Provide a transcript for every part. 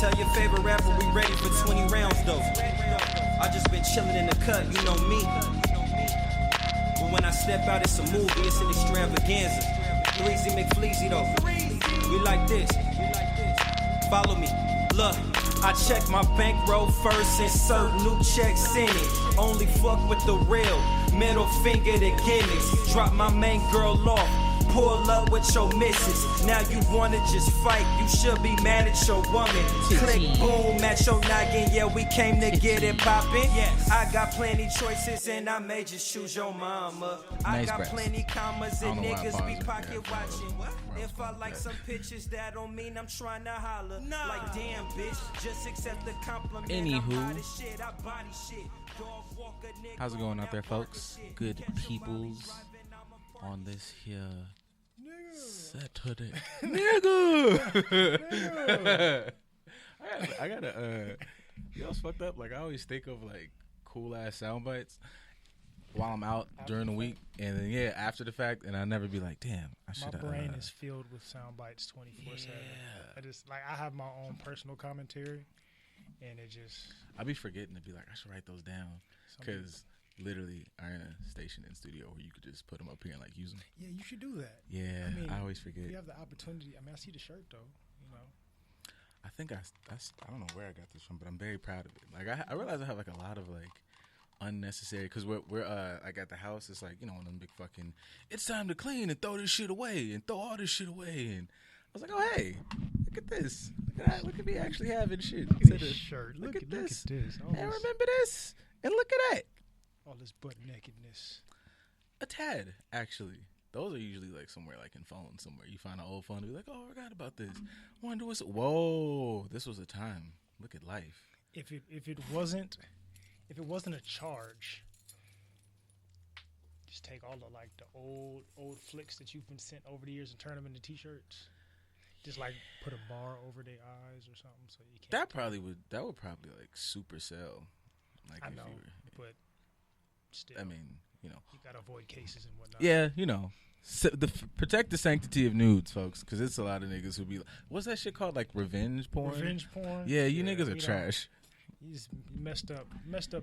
Tell your favorite rapper we ready for 20 rounds though. I just been chilling in the cut, you know me. But when I step out, it's a movie, it's an extravaganza. Threezy McFleazy though. We like this. Follow me. Look, I check my bankroll first, insert new checks in it. Only fuck with the real, middle finger to Guinness. Drop my main girl off, pull up with your missus. Now you wanna just fight, you should be mad at your woman. Click boom at your noggin, yeah we came to get it poppin'. I got plenty choices and I may just choose your mama. I got plenty commas and niggas be pocket watching. If I like some pictures, that don't mean I'm trying to holler. Like damn bitch, just accept the compliment. Anywho, how's it going out there, folks? Good peoples on this here Saturday. Nigga! I gotta, you know what's fucked up? Like, I always think of, like, cool-ass sound bites while I'm out during the week. And then, yeah, after the fact, and I never be like, damn, I should have. My brain is filled with sound bites 24/7. I just, like, I have my own personal commentary, and it just. I be forgetting to be like, I should write those down. Because literally, I'm in a station and studio where you could just put them up here and, like, use them. Yeah, you should do that. Yeah, I mean, I always forget. You have the opportunity. I mean, I see the shirt, though, you know. I think I don't know where I got this from, but I'm very proud of it. Like, I realize I have, like, a lot of, like, unnecessary, because we're like, at the house, it's like, you know, one of them big fucking, it's time to clean and throw this shit away and throw all this shit away. And I was like, oh, hey, look at this. Look at that. Look at me actually having shit. Look at this shirt. Look at this. And remember this. And look at that. All this butt nakedness. A tad, actually. Those are usually like somewhere, like in phones somewhere. You find an old phone and be like, oh, I forgot about this. Wonder what's, whoa, this was a time. Look at life. If it wasn't a charge, just take all the, like, the old flicks that you've been sent over the years and turn them into t-shirts. Just, like, put a bar over their eyes or something so you can't. That would probably like super sell. Like, I know, but still. I mean, you know, you gotta avoid cases and whatnot. Yeah, you know, protect the sanctity of nudes, folks, because it's a lot of niggas who be like, what's that shit called? Like revenge porn. Revenge porn. Yeah, you niggas are trash. He's messed up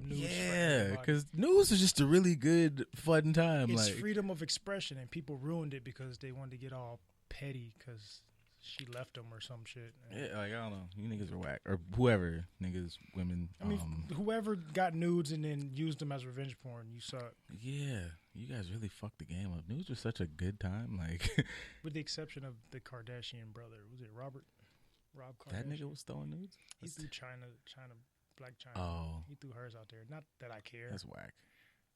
news. Yeah, because news is just a really good fun time. It's like freedom of expression, and people ruined it because they wanted to get all petty because she left them or some shit. Yeah, like, I don't know. You niggas are whack. Or whoever, niggas, women. I mean, whoever got nudes and then used them as revenge porn, you suck. Yeah, you guys really fucked the game up. Nudes was such a good time. Like, with the exception of the Kardashian brother. Was it Rob Kardashian? That nigga was throwing nudes? He threw Black China. Oh. He threw hers out there. Not that I care. That's whack.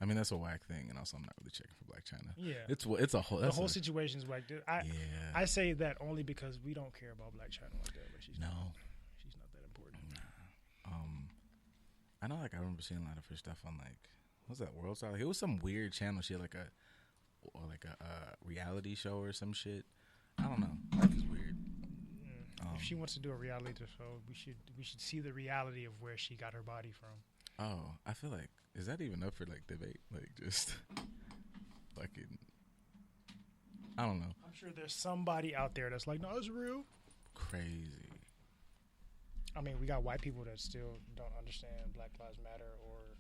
I mean, that's a whack thing, and also I'm not really checking for Black China. Yeah, it's a whole. The whole situation is whack. I say that only because we don't care about Black China like that. But she's not that important. Nah. I know. Like, I remember seeing a lot of her stuff on, like, what's that, World Star? Like, it was some weird channel. She had like a reality show or some shit. I don't know. Life is weird. If she wants to do a reality show, we should see the reality of where she got her body from. Oh, I feel like, is that even up for, like, debate? Like, just fucking, I don't know. I'm sure there's somebody out there that's like, no, it's real. Crazy. I mean, we got white people that still don't understand Black Lives Matter or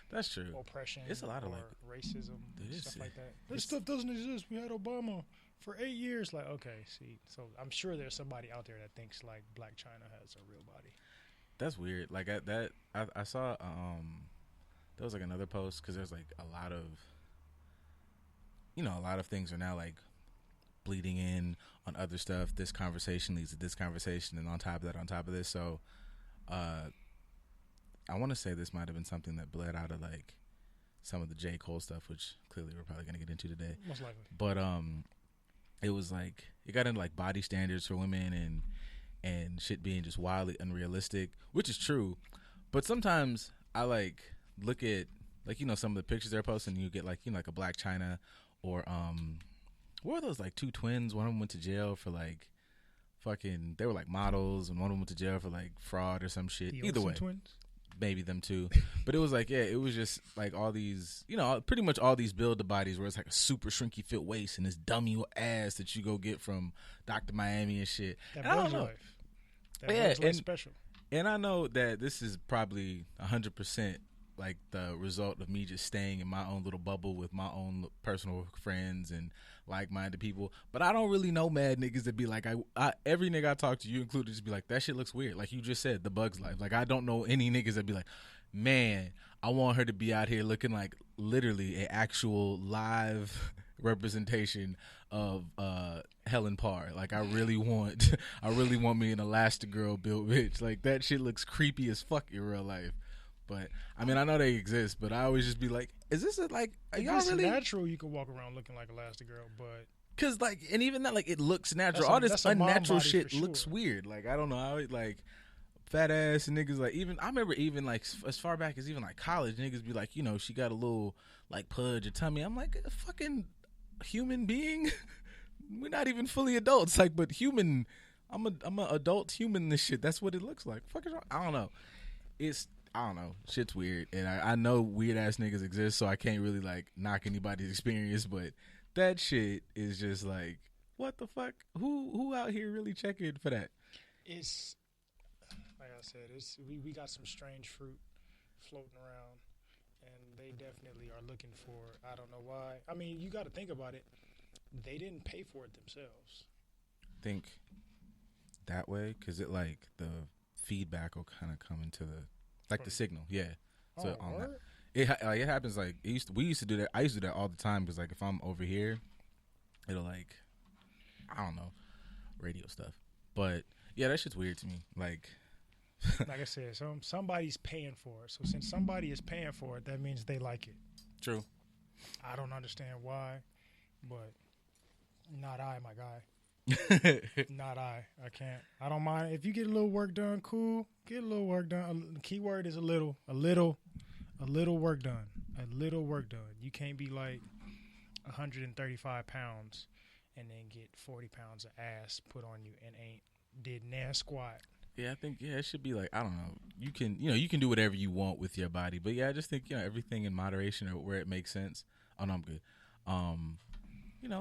that's true. Oppression. It's a lot of, like, racism, stuff like that. This stuff doesn't exist. We had Obama for 8 years. Like, okay, see, so I'm sure there's somebody out there that thinks like Black China has a real body. That's weird. Like, I saw there was like another post because there's like a lot of things are now like bleeding in on other stuff. This conversation leads to this conversation, and on top of this. So, I want to say this might have been something that bled out of like some of the J. Cole stuff, which clearly we're probably gonna get into today. Most likely. But it was like it got into like body standards for women and shit being just wildly unrealistic, which is true. But sometimes I like look at like, you know, some of the pictures they're posting, and you get like, you know, like a Black China or what were those, like, two twins? One of them went to jail for like fucking, they were like models, and one of them went to jail for like fraud or some shit. The Either Olsen way, twins? Maybe them too. But it was like, yeah, it was just like all these, you know, pretty much all these build the bodies where it's like a super shrinky fit waist and this dummy ass that you go get from Dr. Miami and shit. That and I don't Bugs know. Life. That Bugs Life special. And I know that this is probably 100% like the result of me just staying in my own little bubble with my own personal friends and like-minded people. But I don't really know mad niggas that be like, every nigga I talk to, you included, just be like, that shit looks weird. Like you just said, the Bug's Life. Like I don't know any niggas that be like, man, I want her to be out here looking like literally an actual live representation of Helen Parr. Like I really want me an Elastigirl built bitch. Like that shit looks creepy as fuck in real life. But I mean, I know they exist, but I always just be like, is this are y'all really natural? You can walk around looking like Elastigirl, but because like, and even that, like, it looks natural. All this unnatural shit looks weird. Like I don't know how it, like, fat ass niggas, like, even I remember even like as far back as even like college, niggas be like, you know, she got a little like pudge or tummy. I'm like, a fucking human being. We're not even fully adults, like, but human. I'm a adult human. This shit. That's what it looks like. Fuck is wrong? I don't know. I don't know. Shit's weird, and I know weird ass niggas exist, so I can't really like knock anybody's experience. But that shit is just like, what the fuck? Who out here really checking for that? It's like I said, we got some strange fruit floating around, and they definitely are looking for. I don't know why. I mean, you got to think about it. They didn't pay for it themselves. Think that way, because it like the feedback will kind of come into the. Like the signal, yeah. So on that, it happens like we used to do that. I used to do that all the time because like if I'm over here, it'll like, I don't know, radio stuff. But yeah, that shit's weird to me. Like I said, somebody's paying for it. So since somebody is paying for it, that means they like it. True. I don't understand why, but not I, my guy. Not I can't. I don't mind if you get a little work done. Cool, get a little work done. The key word is a little work done. A little work done. You can't be like 135 pounds and then get 40 pounds of ass put on you and ain't did nan squat. Yeah, I think it should be like, I don't know. You can do whatever you want with your body, but yeah, I just think everything in moderation or where it makes sense. Oh no, I'm good.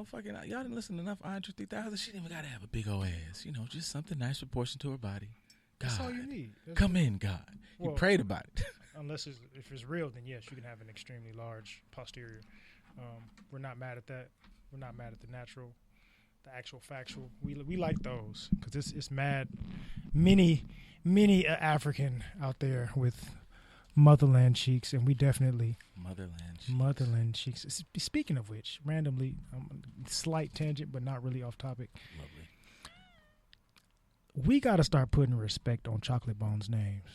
Fucking y'all didn't listen to enough Andre 3000. She didn't even gotta have a big old ass. Just something nice proportion to her body. God, that's all you need. Come in, God. You prayed about it. Unless if it's real, then yes, you can have an extremely large posterior. We're not mad at that. We're not mad at the actual factual. We like those because it's mad. Many African out there with motherland cheeks, and we definitely motherland cheeks. Speaking of which, randomly, slight tangent, but not really off topic. Lovely. We got to start putting respect on Chocolate Bones' names.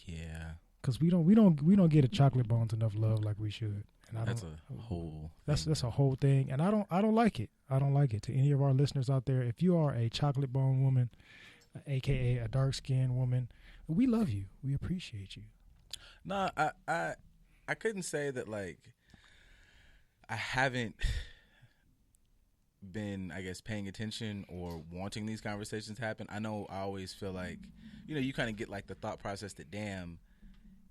Yeah, because we don't get a Chocolate Bones enough love like we should. And that's a whole. That's a whole thing, and I don't like it. I don't like it. To any of our listeners out there, if you are a chocolate bone woman, aka a dark skinned woman, we love you. We appreciate you. No, I couldn't say that, like, I haven't been, I guess, paying attention or wanting these conversations to happen. I know I always feel like, you kind of get, like, the thought process that, damn,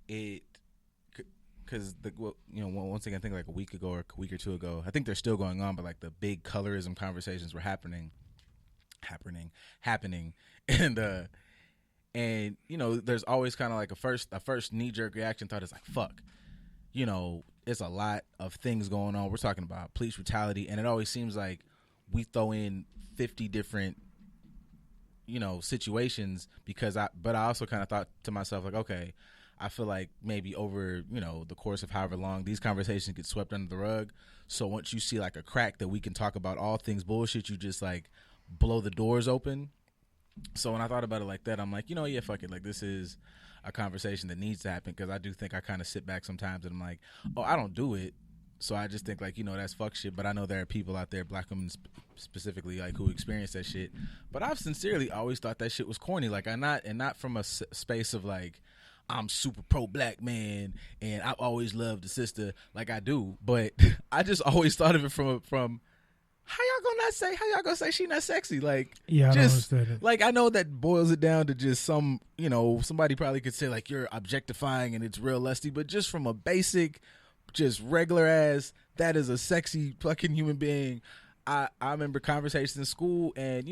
because, once again, I think, like, a week ago or a week or two ago, I think they're still going on, but, like, the big colorism conversations were happening. And there's always kind of like a first knee-jerk reaction thought is like, fuck, it's a lot of things going on. We're talking about police brutality, and it always seems like we throw in 50 different situations but I also kind of thought to myself, like, okay, I feel like maybe over the course of however long these conversations get swept under the rug, so once you see like a crack that we can talk about all things bullshit, you just like blow the doors open. So when I thought about it like that, I'm like, yeah, fuck it. Like, this is a conversation that needs to happen, because I do think I kind of sit back sometimes and I'm like, oh, I don't do it. So I just think, like, that's fuck shit. But I know there are people out there, black women specifically, like, who experience that shit. But I've sincerely always thought that shit was corny. Like, not from a space of, like, I'm super pro-black man and I've always loved the sister like I do. But I just always thought of it from how y'all gonna say she not sexy? Like, yeah, I don't understand it. Like, I know that boils it down to just somebody probably could say like you're objectifying and it's real lusty, but just from a basic, just regular ass, that is a sexy fucking human being. I remember conversations in school, and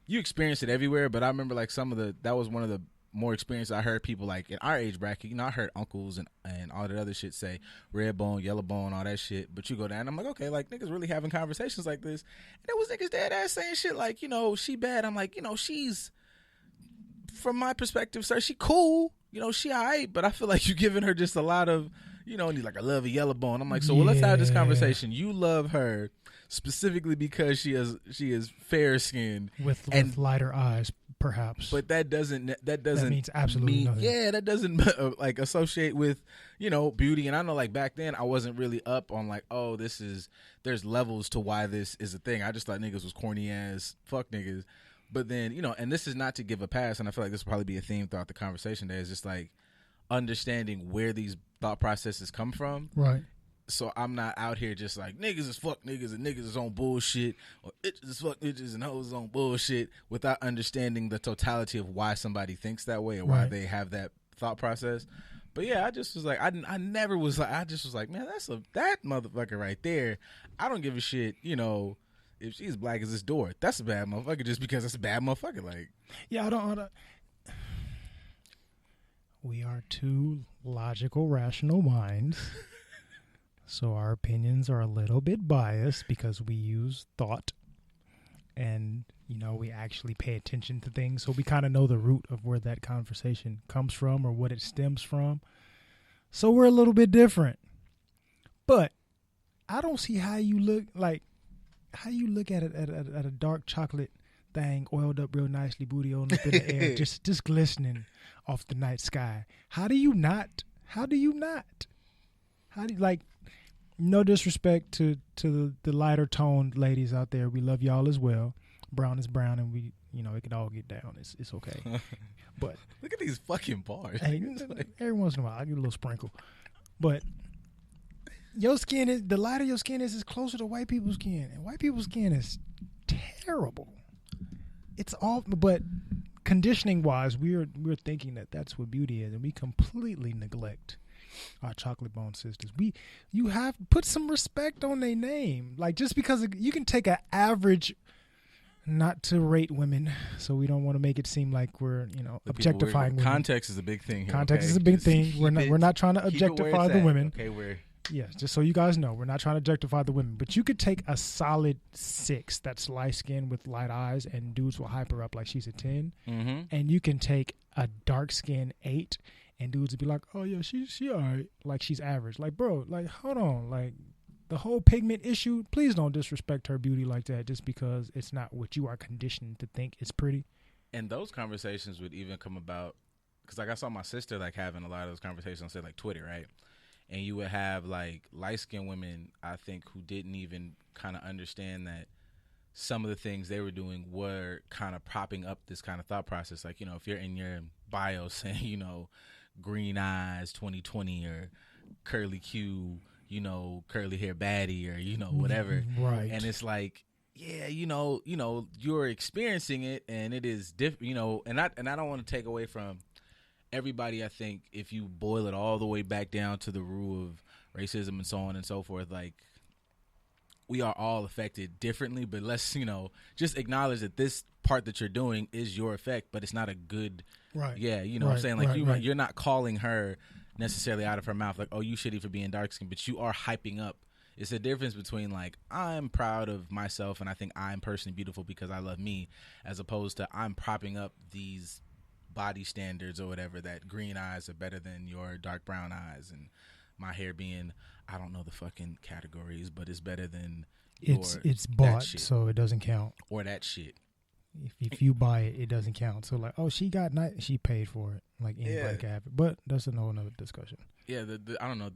you experience it everywhere, but I remember like that was one of the more experience I heard people like in our age bracket. I heard uncles and all that other shit say red bone, yellow bone, all that shit. But you go down, I'm like, okay, like niggas really having conversations like this. And there was niggas dead ass saying shit like, she bad. I'm like, she's, from my perspective, sir, she cool. She alright, but I feel like you giving her just a lot of, and he's like, I love a yellow bone. I'm like, so well, let's have this conversation. You love her specifically because she is fair skinned with lighter eyes. Perhaps, but that means absolutely nothing. Yeah, that doesn't like associate with beauty. And I know like back then I wasn't really up on like, oh, there's levels to why this is a thing. I just thought niggas was corny ass fuck niggas. But then and this is not to give a pass, and I feel like this will probably be a theme throughout the conversation. There is just like understanding where these thought processes come from, right? So I'm not out here just like niggas is fuck niggas and niggas is on bullshit, or itches is fuck itches and hoes is on bullshit, without understanding the totality of why somebody thinks that way or why they have that thought process. But yeah, I just was like, I never was like, I just was like, man, that motherfucker right there. I don't give a shit, if she's black as this door. That's a bad motherfucker just because that's a bad motherfucker. Like, yeah, I don't. We are two logical, rational minds. So our opinions are a little bit biased because we use thought and, we actually pay attention to things. So we kind of know the root of where that conversation comes from or what it stems from. So we're a little bit different. But I don't see how you look at it at a dark chocolate thing oiled up real nicely, booty on up in the air, just glistening off the night sky. How do you not? No disrespect to the lighter toned ladies out there. We love y'all as well. Brown is brown, and we, it can all get down. It's okay. But look at these fucking bars. Hey, every once in a while, I get a little sprinkle. But your skin is, the lighter your skin is closer to white people's skin, and white people's skin is terrible. It's all, but conditioning wise, we're thinking that that's what beauty is, and we completely neglect our chocolate bone sisters. You have put some respect on their name. Like, just because you can take an average, not to rate women, so we don't want to make it seem like we're objectifying women. Context is a big thing here. Context is a big thing. We're not trying to objectify the women. Okay, yes, just so you guys know, we're not trying to objectify the women. But you could take a solid 6 that's light skinned with light eyes, and dudes will hype her up like she's a 10. Mm-hmm. And you can take a dark skinned 8. And dudes would be like, oh, yeah, she all right. Like, she's average. Like, bro, like, hold on. Like, the whole pigment issue, please don't disrespect her beauty like that just because it's not what you are conditioned to think is pretty. And those conversations would even come about, because, like, I saw my sister, like, having a lot of those conversations on, say, like, Twitter, right? And you would have, like, light-skinned women, I think, who didn't even kind of understand that some of the things they were doing were kind of propping up this kind of thought process. Like, if you're in your bio saying, green eyes 2020 or curly Q, curly hair baddie or whatever, right? And it's like, yeah, you're experiencing it, and it is different, and I don't want to take away from everybody. I think if you boil it all the way back down to the root of racism and so on and so forth, like, we are all affected differently, but let's just acknowledge that this part that you're doing is your effect, but it's not a good. Right. Yeah, what I'm saying? Like, you're not calling her necessarily out of her mouth like, oh, you shitty for being dark skinned, but you are hyping up. It's a difference between like, I'm proud of myself and I think I'm personally beautiful because I love me, as opposed to I'm propping up these body standards or whatever, that green eyes are better than your dark brown eyes, and my hair being, I don't know the fucking categories, but it's better than it's bought, so it doesn't count. Or that shit. If you buy it, it doesn't count. So like, oh, she paid for it. Like, anybody can have it. But that's another discussion. Yeah, I don't know,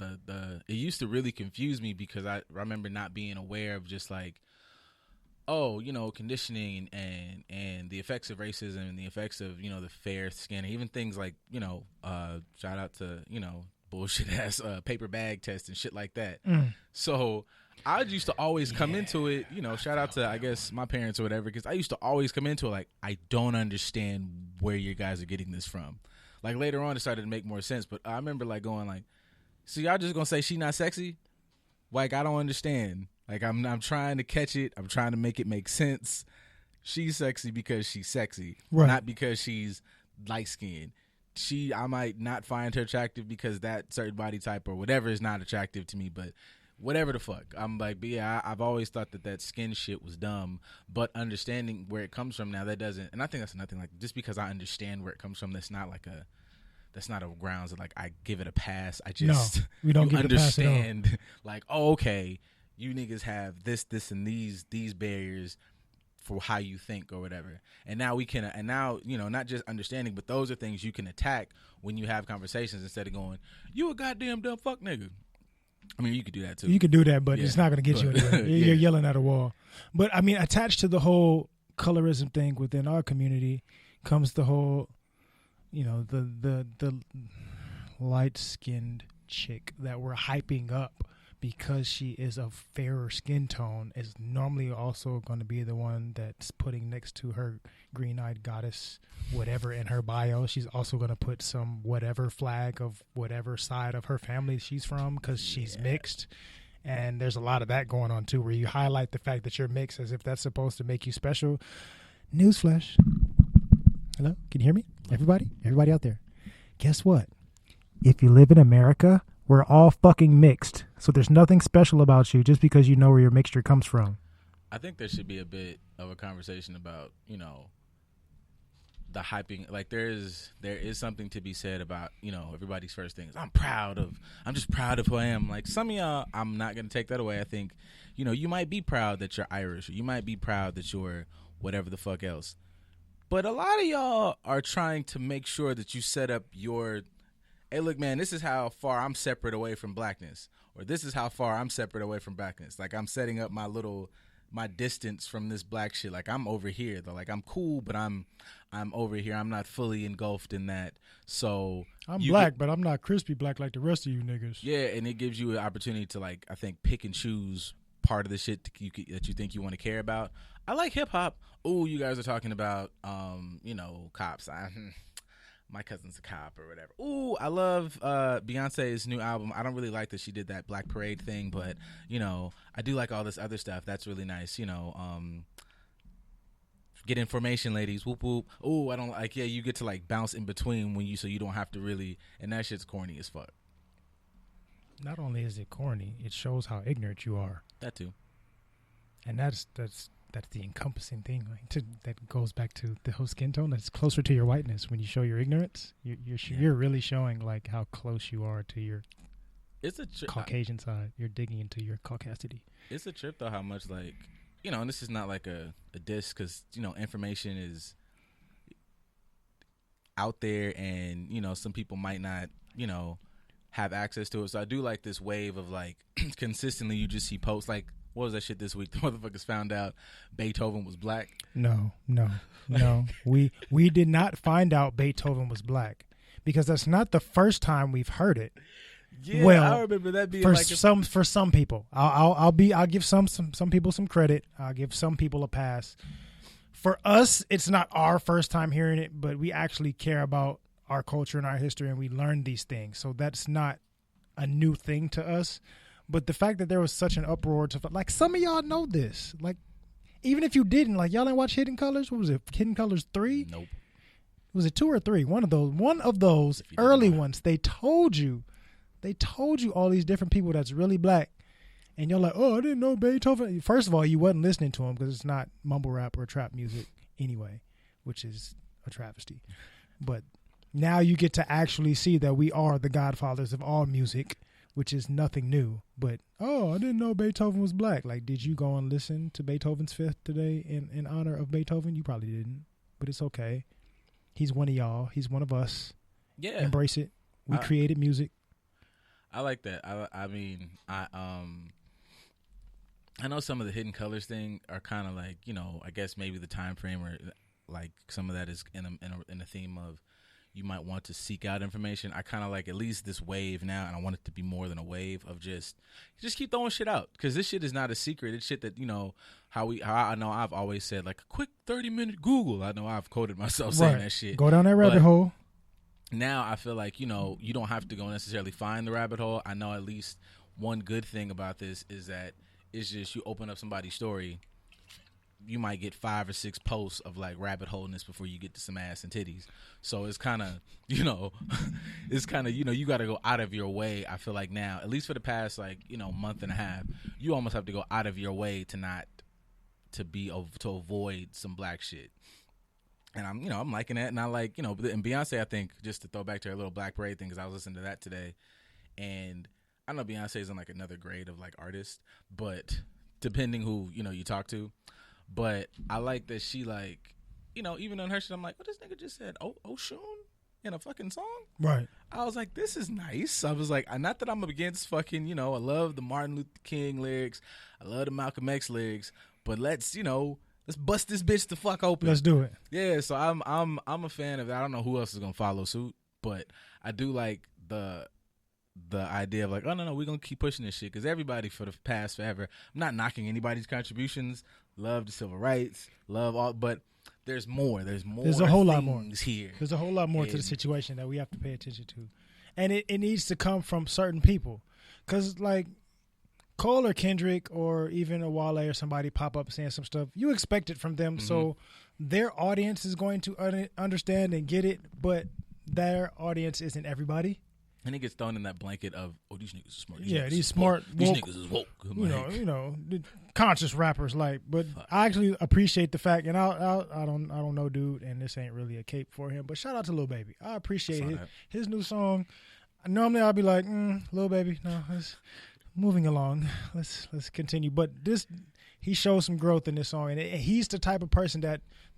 it used to really confuse me because I remember not being aware of just like, oh, conditioning and the effects of racism and the effects of, the fair skin, and even things like, shout out to, bullshit ass paper bag test and shit like that. So I used to always come into it, shout out to, I guess, my parents or whatever, because I used to always come into it like, I don't understand where you guys are getting this from. Like, later on, it started to make more sense, but I remember, like, going, like, so y'all just gonna say she not sexy? Like, I don't understand. Like, I'm trying to catch it. I'm trying to make it make sense. she's sexy because she's sexy, Right. not because she's light skinned. I might not find her attractive because that certain body type or whatever is not attractive to me, but whatever the fuck. I'm like, but yeah, I've always thought that skin shit was dumb, but understanding where it comes from now, that doesn't, and I think that's nothing like, just because I understand where it comes from, that's not a grounds of like, I give it a pass. I just, no, we don't give it a pass at all. Understand, like, oh, okay, you niggas have this, and these barriers for how you think or whatever, and now not just understanding, but those are things you can attack when you have conversations instead of going, you a goddamn dumb fuck nigga. I mean, you could do that too. You could do that, but it's not going to get you anywhere. You're yelling at a wall. But I mean, attached to the whole colorism thing within our community comes the whole, the light-skinned chick that we're hyping up because she is of fairer skin tone is normally also going to be the one that's putting next to her green-eyed goddess whatever in her bio. She's also going to put some whatever flag of whatever side of her family she's from because she's mixed. And there's a lot of that going on too, where you highlight the fact that you're mixed as if that's supposed to make you special. Newsflash. Hello? Can you hear me? Everybody out there. Guess what? If you live in America, we're all fucking mixed. So there's nothing special about you just because you know where your mixture comes from. I think there should be a bit of a conversation about, the hyping. Like there is something to be said about, everybody's first thing is I'm just proud of who I am. Like some of y'all, I'm not going to take that away. I think, you might be proud that you're Irish, or you might be proud that you're whatever the fuck else. But a lot of y'all are trying to make sure that you set up your, hey, look, man, this is how far I'm separate away from blackness, or this is how far I'm separate away from blackness. Like I'm setting up my distance from this black shit. Like I'm over here though. Like I'm cool, but I'm over here. I'm not fully engulfed in that. So I'm black, but I'm not crispy black like the rest of you niggas. Yeah, and it gives you an opportunity to, like, I think, pick and choose part of the shit that you think you want to care about. I like hip hop. Oh, you guys are talking about cops. My cousin's a cop or whatever. Ooh, I love Beyonce's new album. I don't really like that she did that Black Parade thing, but I do like all this other stuff. That's really nice. Get information, ladies. Whoop whoop. Ooh, I don't like. Yeah, you get to like bounce in between so you don't have to really. And that shit's corny as fuck. Not only is it corny, it shows how ignorant you are. That too. And that's the encompassing thing. That goes back to the whole skin tone. That's closer to your whiteness. When you show your ignorance, you're really showing like how close you are to your Caucasian side. You're digging into your caucasity. It's a trip though how much like and this is not like a diss because information is out there and some people might not have access to it. So I do like this wave of like consistently you just see posts like, what was that shit this week? The motherfuckers found out Beethoven was black. No. We did not find out Beethoven was black because that's not the first time we've heard it. Yeah, well, I remember that being for some people. I'll give some people some credit. I'll give some people a pass. For us, it's not our first time hearing it, but we actually care about our culture and our history, and we learn these things. So that's not a new thing to us. But the fact that there was such an uproar to like some of y'all know this. Like even if you didn't, like y'all didn't watch Hidden Colors. What was it? Hidden Colors 3? Nope. Was it 2 or 3? One of those early ones. They told you all these different people that's really black. And you're like, oh, I didn't know Beethoven. First of all, you wasn't listening to him because it's not mumble rap or trap music anyway, which is a travesty. But now you get to actually see that we are the godfathers of all music, which is nothing new. But, oh, I didn't know Beethoven was black. Like, did you go and listen to Beethoven's Fifth today in honor of Beethoven? You probably didn't, but it's okay. He's one of y'all. He's one of us. Yeah. Embrace it. We created music. I like that. I mean, I know some of the Hidden Colors thing are kind of like, I guess maybe the time frame or like some of that is in a theme of you might want to seek out information. I kind of like at least this wave now, and I want it to be more than a wave of just keep throwing shit out because this shit is not a secret. It's shit that how I know I've always said like a quick 30-minute Google. I know I've quoted myself saying that shit. Go down that rabbit hole. Now I feel like you don't have to go necessarily find the rabbit hole. I know at least one good thing about this is that it's just you open up somebody's story. you might get 5 or 6 posts of like rabbit holeness before you get to some ass and titties. So it's kind of, you know, you got to go out of your way. I feel like now, at least for the past like, you know, month and a half, you almost have to go out of your way to avoid some black shit. And I'm liking that. And I like, and Beyonce, I think, just to throw back to her little Black Parade thing, because I was listening to that today. And I know Beyonce's in like another grade of like artist, but depending who, you talk to. But I like that she like, even on her shit, I'm like, what this nigga just said? Oshun in a fucking song? Right. I was like, this is nice. I was like, not that I'm against fucking, I love the Martin Luther King lyrics. I love the Malcolm X lyrics. But let's bust this bitch the fuck open. Let's do it. Yeah, so I'm a fan of that. I don't know who else is gonna follow suit, but I do like the idea of like, oh no, we're gonna keep pushing this shit because everybody for the past forever. I'm not knocking anybody's contributions. Love the civil rights, love all, but there's more. There's a whole lot more here. There's a whole lot more to the situation that we have to pay attention to, and it needs to come from certain people, because like Cole or Kendrick or even a Wale or somebody pop up saying some stuff, you expect it from them, so their audience is going to understand and get it, but their audience isn't everybody. And it gets thrown in that blanket of, these niggas are smart. These smart, these woke, niggas is woke. Conscious rappers, like. But I actually appreciate the fact, and I don't know, dude, and this ain't really a cape for him. But shout out to Lil Baby. I appreciate his new song. Normally I'll be like, Lil Baby, no, let's moving along. Let's continue. But he shows some growth in this song, and he's the type of person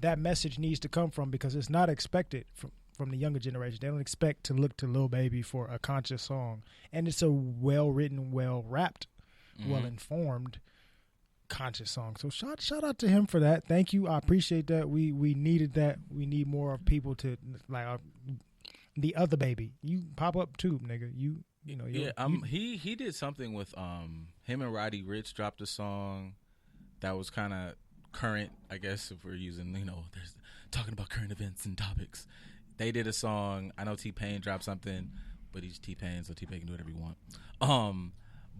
that message needs to come from, because it's not expected from the younger generation. They don't expect to look to Lil Baby for a conscious song, and it's a well-written, well-rapped, well-informed conscious song. So shout out to him for that. Thank you. I appreciate that. We needed that. We need more of people to like the other baby. You pop up too, nigga. He did something with him and Roddy Ricch dropped a song that was kind of current, I guess, if we're using there's talking about current events and topics. They did a song. I know T-Pain dropped something, but he's T-Pain, so T-Pain can do whatever he want.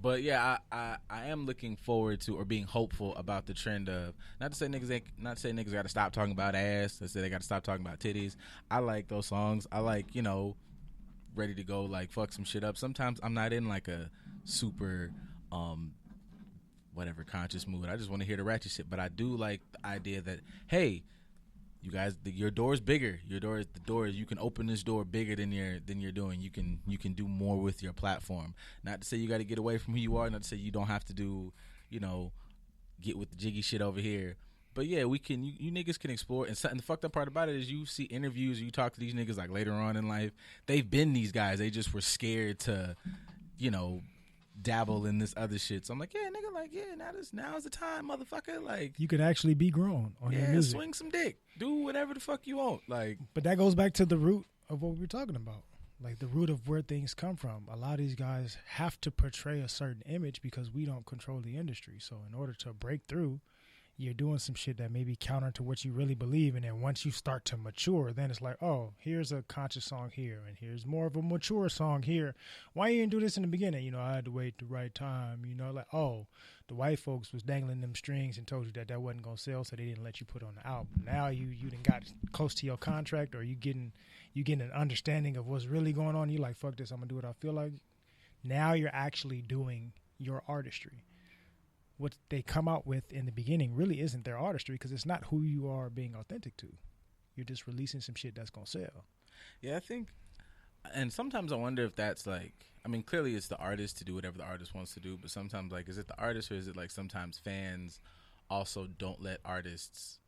But yeah, I am looking forward to, or being hopeful about the trend of, not to say niggas got to stop talking about ass. Let's say they got to stop talking about titties. I like those songs. I like ready to go like fuck some shit up. Sometimes I'm not in like a super whatever conscious mood. I just want to hear the ratchet shit. But I do like the idea that, hey, you guys, your door's bigger. The door. You can open this door bigger than you're doing. You can do more with your platform. Not to say you got to get away from who you are. Not to say you don't have to do, get with the jiggy shit over here. But yeah, we can. You niggas can explore. And the fucked up part about it is you see interviews. You talk to these niggas like later on in life. They've been these guys. They just were scared to, dabble in this other shit. So I'm like, yeah, nigga, like, yeah, now's the time, motherfucker. Like, you can actually be grown on your music. Swing some dick, do whatever the fuck you want. Like, but that goes back to the root of what we were talking about, like the root of where things come from. A lot of these guys have to portray a certain image because we don't control the industry. So in order to break through, you're doing some shit that may be counter to what you really believe, and then once you start to mature, then it's like, oh, here's a conscious song here, and here's more of a mature song here. Why you didn't do this in the beginning? I had to wait the right time. Like, oh, the white folks was dangling them strings and told you that wasn't gonna sell, so they didn't let you put on the album. Now you done got close to your contract, or you getting an understanding of what's really going on. You like, fuck this, I'm gonna do what I feel like. Now you're actually doing your artistry. What they come out with in the beginning really isn't their artistry, because it's not who you are being authentic to. You're just releasing some shit that's going to sell. Yeah, I think, and sometimes I wonder if that's like, I mean, clearly it's the artist to do whatever the artist wants to do, but sometimes like, is it the artist, or is it like sometimes fans also don't let artists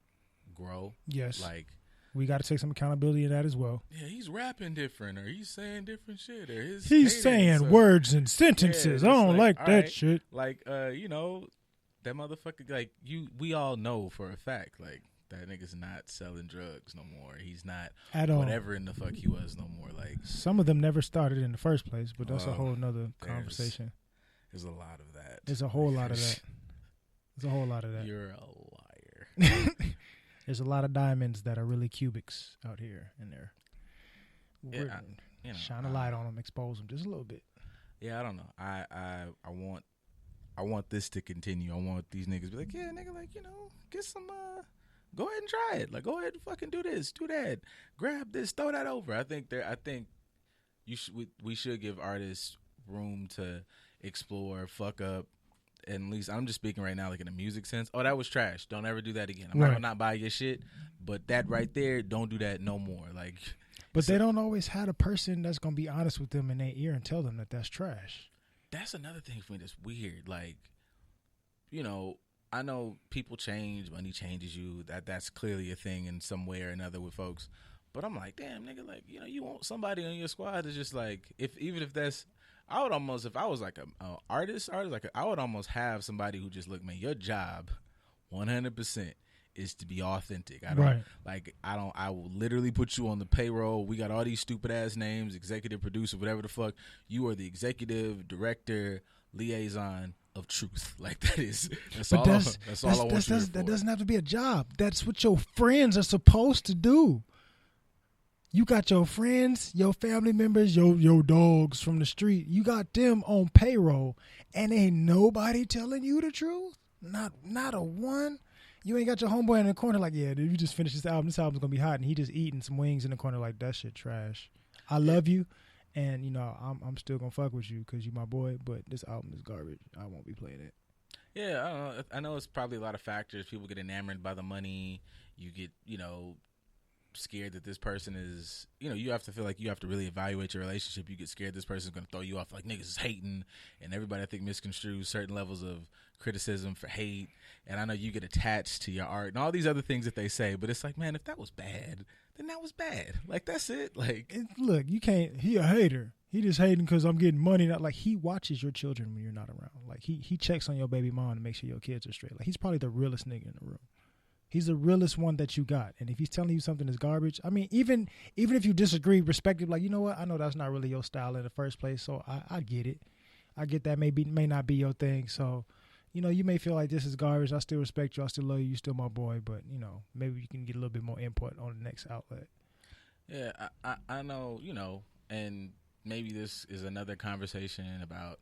grow? Yes. Like, we got to take some accountability in that as well. Yeah, he's rapping different, or he's saying different shit, or he's saying words and sentences. I don't like that right, shit. Like, that motherfucker, like, we all know for a fact, like, that nigga's not selling drugs no more. He's not at all. Whatever in the fuck he was no more. Like, some of them never started in the first place, but that's a whole nother conversation. There's a lot of that. There's a whole lot of that. There's a whole lot of that. You're a liar. There's a lot of diamonds that are really cubics out here, and they're shine a light on them, expose them just a little bit. Yeah, I don't know. I want I want this to continue. I want these niggas to be like, yeah, nigga, like, you know, get some, go ahead and try it. Like, go ahead and fucking do this, do that, grab this, throw that over. I think we should give artists room to explore, fuck up. And at least I'm just speaking right now, like in a music sense. Oh, that was trash. Don't ever do that again. I'm not gonna not buy your shit, but that right there, don't do that no more. Like, but they don't always have a person that's gonna be honest with them in their ear and tell them that that's trash. That's another thing for me that's weird. Like, you know, I know people change, money changes you. That's clearly a thing in some way or another with folks. But I'm like, damn, nigga, like, you know, you want somebody on your squad that's just like, even if that's, I would almost, if I was like a artist, like I would almost have somebody who just look, man, your job, 100% is to be authentic. I will literally put you on the payroll. We got all these stupid ass names, executive producer, whatever the fuck. You are the executive director liaison of truth. Like that's all I want you for. That doesn't have to be a job. That's what your friends are supposed to do. You got your friends, your family members, your dogs from the street. You got them on payroll, and ain't nobody telling you the truth. Not a one. You ain't got your homeboy in the corner like, yeah, dude, you just finished this album. This album's gonna be hot, and he just eating some wings in the corner like, that shit trash. I love you, and you know I'm still gonna fuck with you because you my boy. But this album is garbage. I won't be playing it. Yeah, I don't know. I know it's probably a lot of factors. People get enamored by the money. You get, you know, scared that this person is, you know, you have to feel like you have to really evaluate your relationship. You get scared this person's going to throw you off, like niggas is hating, and everybody I think misconstrues certain levels of criticism for hate. And I know you get attached to your art and all these other things that they say, but it's like, man, if that was bad, then that was bad. Like, that's it. Like, look, you can't, he a hater. He just hating because I'm getting money. Not like, he watches your children when you're not around. Like, he checks on your baby mom to make sure your kids are straight. Like, he's probably the realest nigga in the room. He's the realest one that you got. And if he's telling you something is garbage, I mean, even if you disagree, respect it, like, you know what? I know that's not really your style in the first place, so I get it. I get that may not be your thing. So, you know, you may feel like this is garbage. I still respect you. I still love you. You're still my boy. But, you know, maybe you can get a little bit more input on the next outlet. Yeah, I know, you know, and maybe this is another conversation about,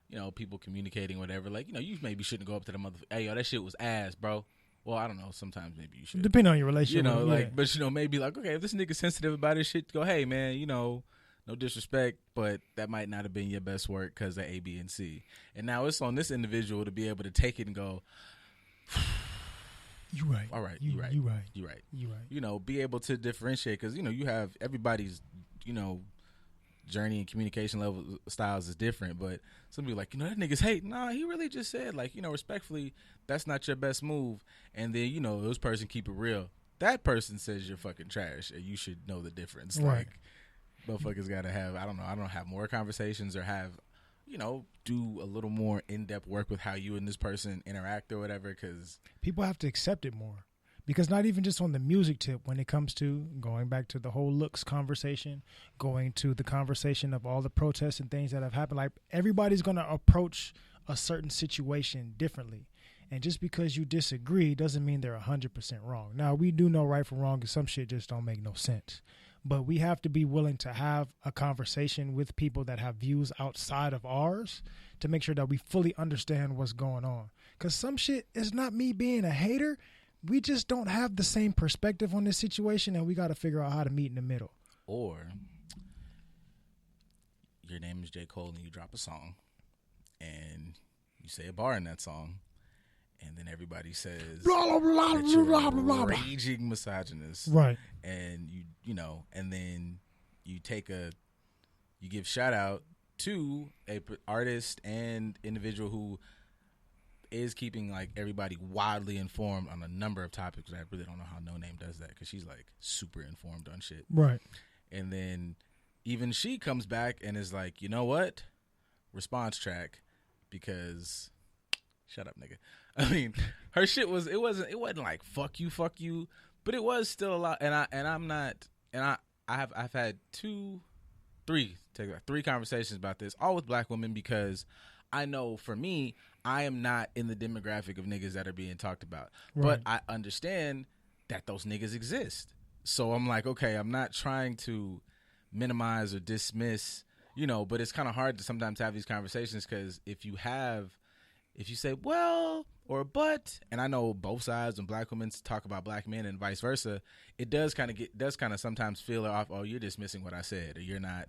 you know, people communicating, whatever. Like, you know, you maybe shouldn't go up to the motherfucker, hey, yo, that shit was ass, bro. Well, I don't know. Sometimes maybe you should. Depending on your relationship. You know, like, but, you know, maybe like, okay, if this nigga's sensitive about his shit, go, hey, man, you know, no disrespect, but that might not have been your best work because of A, B, and C. And now it's on this individual to be able to take it and go, you right. All right, you right. You right. You know, be able to differentiate because, you know, you have everybody's, you know, journey and communication level styles is different, but some people like, you know, that nigga's hating. Nah, he really just said, like, you know, respectfully, that's not your best move. And then, you know, this person keep it real. That person says you're fucking trash, and you should know the difference. Right. Like, motherfuckers gotta have, I don't know, have more conversations or have, you know, do a little more in-depth work with how you and this person interact or whatever, because people have to accept it more. Because not even just on the music tip, when it comes to going back to the whole looks conversation, going to the conversation of all the protests and things that have happened, like, everybody's going to approach a certain situation differently. And just because you disagree doesn't mean they're 100% wrong. Now, we do know right from wrong, because some shit just don't make no sense. But we have to be willing to have a conversation with people that have views outside of ours to make sure that we fully understand what's going on. Because some shit is not me being a hater. We just don't have the same perspective on this situation, and we got to figure out how to meet in the middle. Or your name is J. Cole and you drop a song and you say a bar in that song, and then everybody says that you're a raging misogynist. Right. And you know, and then you give shout out to a artist and individual who is keeping like everybody wildly informed on a number of topics. I really don't know how No Name does that, because she's like super informed on shit. Right. And then even she comes back and is like, you know what? Response track, because shut up, nigga. I mean, her shit was it wasn't like fuck you, but it was still a lot. And I've had three conversations about this, all with black women, because I know for me, I am not in the demographic of niggas that are being talked about. Right. But I understand that those niggas exist. So I'm like, okay, I'm not trying to minimize or dismiss, you know, but it's kind of hard to sometimes have these conversations, because if if you say well or but, and I know both sides when black women talk about black men and vice versa, it does kind of sometimes feel off. Oh, you're dismissing what I said, or you're not,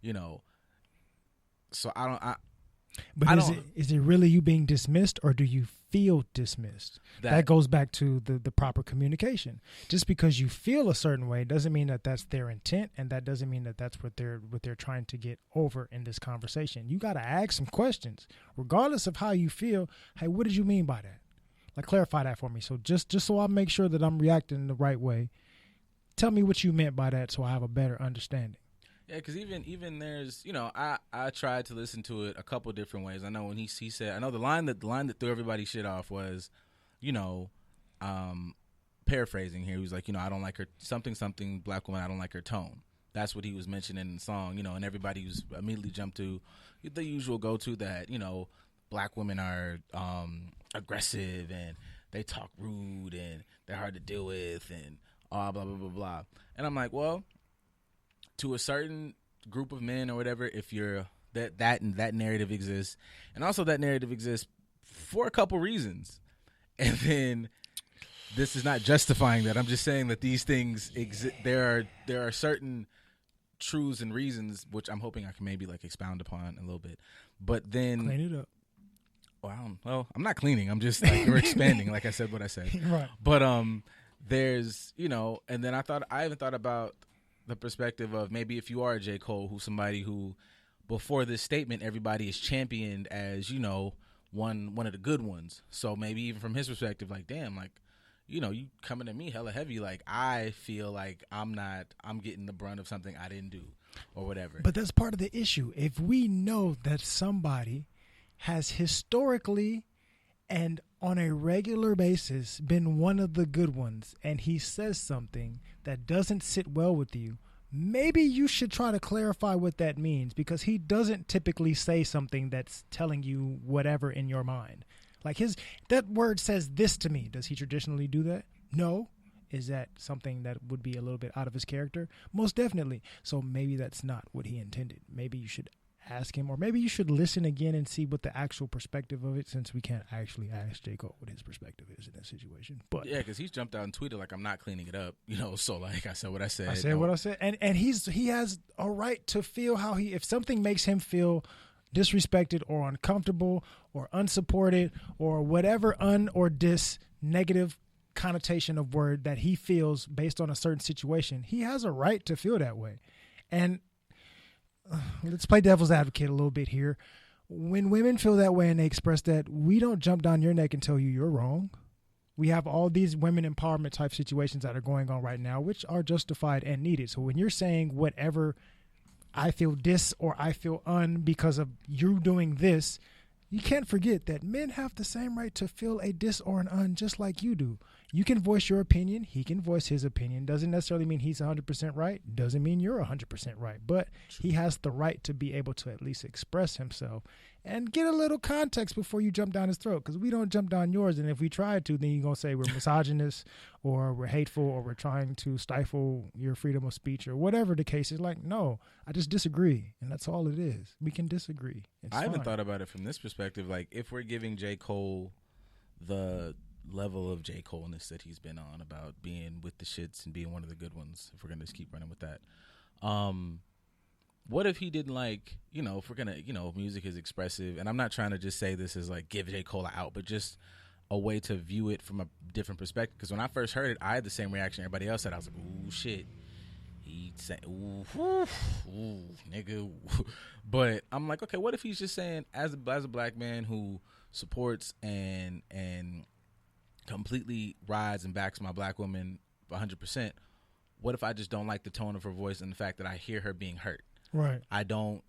you know. So is it really you being dismissed, or do you feel dismissed? That goes back to the proper communication. Just because you feel a certain way doesn't mean that that's their intent, and that doesn't mean that that's what they're trying to get over in this conversation. You got to ask some questions, regardless of how you feel. Hey, what did you mean by that? Like, clarify that for me. So just so I make sure that I'm reacting the right way, tell me what you meant by that, so I have a better understanding. Yeah, because even there's, you know, I tried to listen to it a couple different ways. I know when he said, I know the line that threw everybody shit off was, you know, paraphrasing here. He was like, you know, I don't like her something black woman. I don't like her tone. That's what he was mentioning in the song, you know, and everybody was immediately jumped to the usual go to that, you know, black women are aggressive and they talk rude and they're hard to deal with and blah blah blah blah. And I'm like, well, to a certain group of men or whatever, if you're that narrative exists, and also that narrative exists for a couple reasons, and then this is not justifying that. I'm just saying that these things exist. There are certain truths and reasons which I'm hoping I can maybe like expound upon a little bit, but then clean it up. Well, I'm not cleaning. I'm just like, we're expanding. Like I said, what I said. Right. But there's, you know, and then I even thought about the perspective of maybe if you are a J. Cole, who's somebody who before this statement everybody is championed as, you know, one of the good ones. So maybe even from his perspective, like, damn, like, you know, you coming at me hella heavy, like I feel like I'm getting the brunt of something I didn't do or whatever. But that's part of the issue. If we know that somebody has historically and on a regular basis been one of the good ones, and he says something that doesn't sit well with you, maybe you should try to clarify what that means, because he doesn't typically say something that's telling you whatever in your mind. Like that word says this to me. Does he traditionally do that? No. Is that something that would be a little bit out of his character? Most definitely. So maybe that's not what he intended. Maybe you should ask him, or maybe you should listen again and see what the actual perspective of it, since we can't actually ask J. Cole what his perspective is in that situation. But yeah, because he's jumped out and tweeted like, I'm not cleaning it up, you know. So like I said what I said. I said what I said, and he has a right to feel how if something makes him feel disrespected or uncomfortable or unsupported or whatever or dis negative connotation of word that he feels based on a certain situation, he has a right to feel that way. And let's play devil's advocate a little bit here. When women feel that way and they express that, we don't jump down your neck and tell you you're wrong. We have all these women empowerment type situations that are going on right now, which are justified and needed. So when you're saying whatever, I feel this or I feel because of you doing this, you can't forget that men have the same right to feel a dis or an just like you do. You can voice your opinion. He can voice his opinion. Doesn't necessarily mean he's 100% right. Doesn't mean you're 100% right. But he has the right to be able to at least express himself and get a little context before you jump down his throat, because we don't jump down yours. And if we try to, then you're going to say we're misogynist or we're hateful or we're trying to stifle your freedom of speech or whatever the case is. Like, no, I just disagree. And that's all it is. We can disagree. I haven't thought about it from this perspective. Like, if we're giving J. Cole the level of J. Cole-ness that he's been on about being with the shits and being one of the good ones, if we're going to just keep running with that, what if he didn't, like, you know, if we're going to, you know, music is expressive, and I'm not trying to just say this as like give J. Cole out, but just a way to view it from a different perspective. Because when I first heard it, I had the same reaction everybody else had. I was like, ooh, shit. He said, ooh, nigga. But I'm like, okay, what if he's just saying, as a black man who supports and completely rides and backs my black woman 100%, what if I just don't like the tone of her voice and the fact that I hear her being hurt? Right. I don't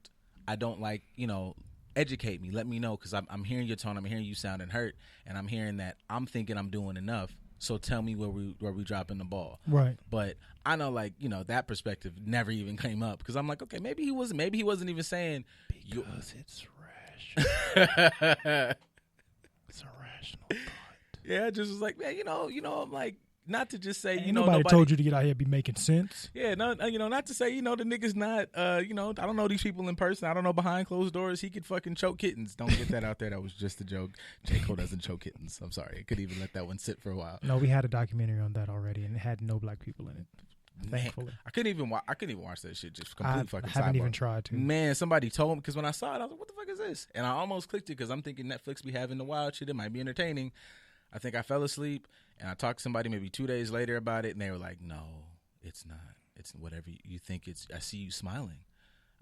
like, you know, educate me, let me know, because I'm hearing your tone, I'm hearing you sounding hurt, and I'm hearing that I'm thinking I'm doing enough, so tell me where we dropping the ball. Right. But I know, like, you know, that perspective never even came up, because I'm like, okay, maybe he wasn't even saying because it's rational. It's a rational thought. Yeah, I just was like, man, you know, I'm like, not to just say, Ain't nobody told you to get out here and be making sense. Yeah, no, not to say, the nigga's not, I don't know these people in person. I don't know behind closed doors. He could fucking choke kittens. Don't get that out there. That was just a joke. J. Cole doesn't choke kittens. I'm sorry. I couldn't even let that one sit for a while. No, we had a documentary on that already, and it had no black people in it. Thankfully, man, I couldn't even watch that shit. Just complete fucking. I haven't sidebar. Even tried to. Man, somebody told me because when I saw it, I was like, "What the fuck is this?" And I almost clicked it because I'm thinking Netflix be having the wild shit. It might be entertaining. I think I fell asleep, and I talked to somebody maybe 2 days later about it, and they were like, "No, it's not. It's whatever you think it's. I see you smiling.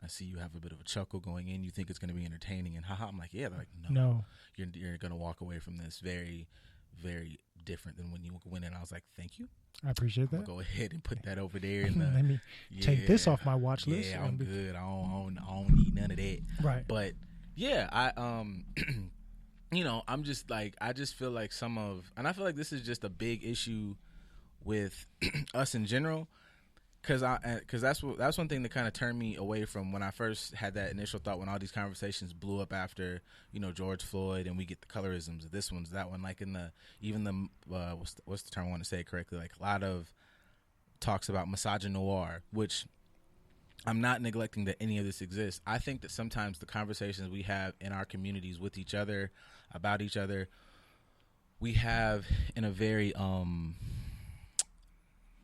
I see you have a bit of a chuckle going in. You think it's going to be entertaining, and haha." I'm like, "Yeah." They're like, "No, you're going to walk away from this very, very different than when you went in." I was like, "Thank you. I appreciate that. I'll go ahead and put that over there. In Let me take this off my watch list. Yeah, I'm good. I don't need none of that. Right. But yeah, I I'm just like, I just feel like and I feel like this is just a big issue with us in general. Cause that's one thing that kind of turned me away from when I first had that initial thought when all these conversations blew up after George Floyd and we get the colorisms of this one's that one, like in the what's the term I want to say it correctly, like a lot of talks about misogynoir, which I'm not neglecting that any of this exists. I think that sometimes the conversations we have in our communities with each other about each other, we have in a very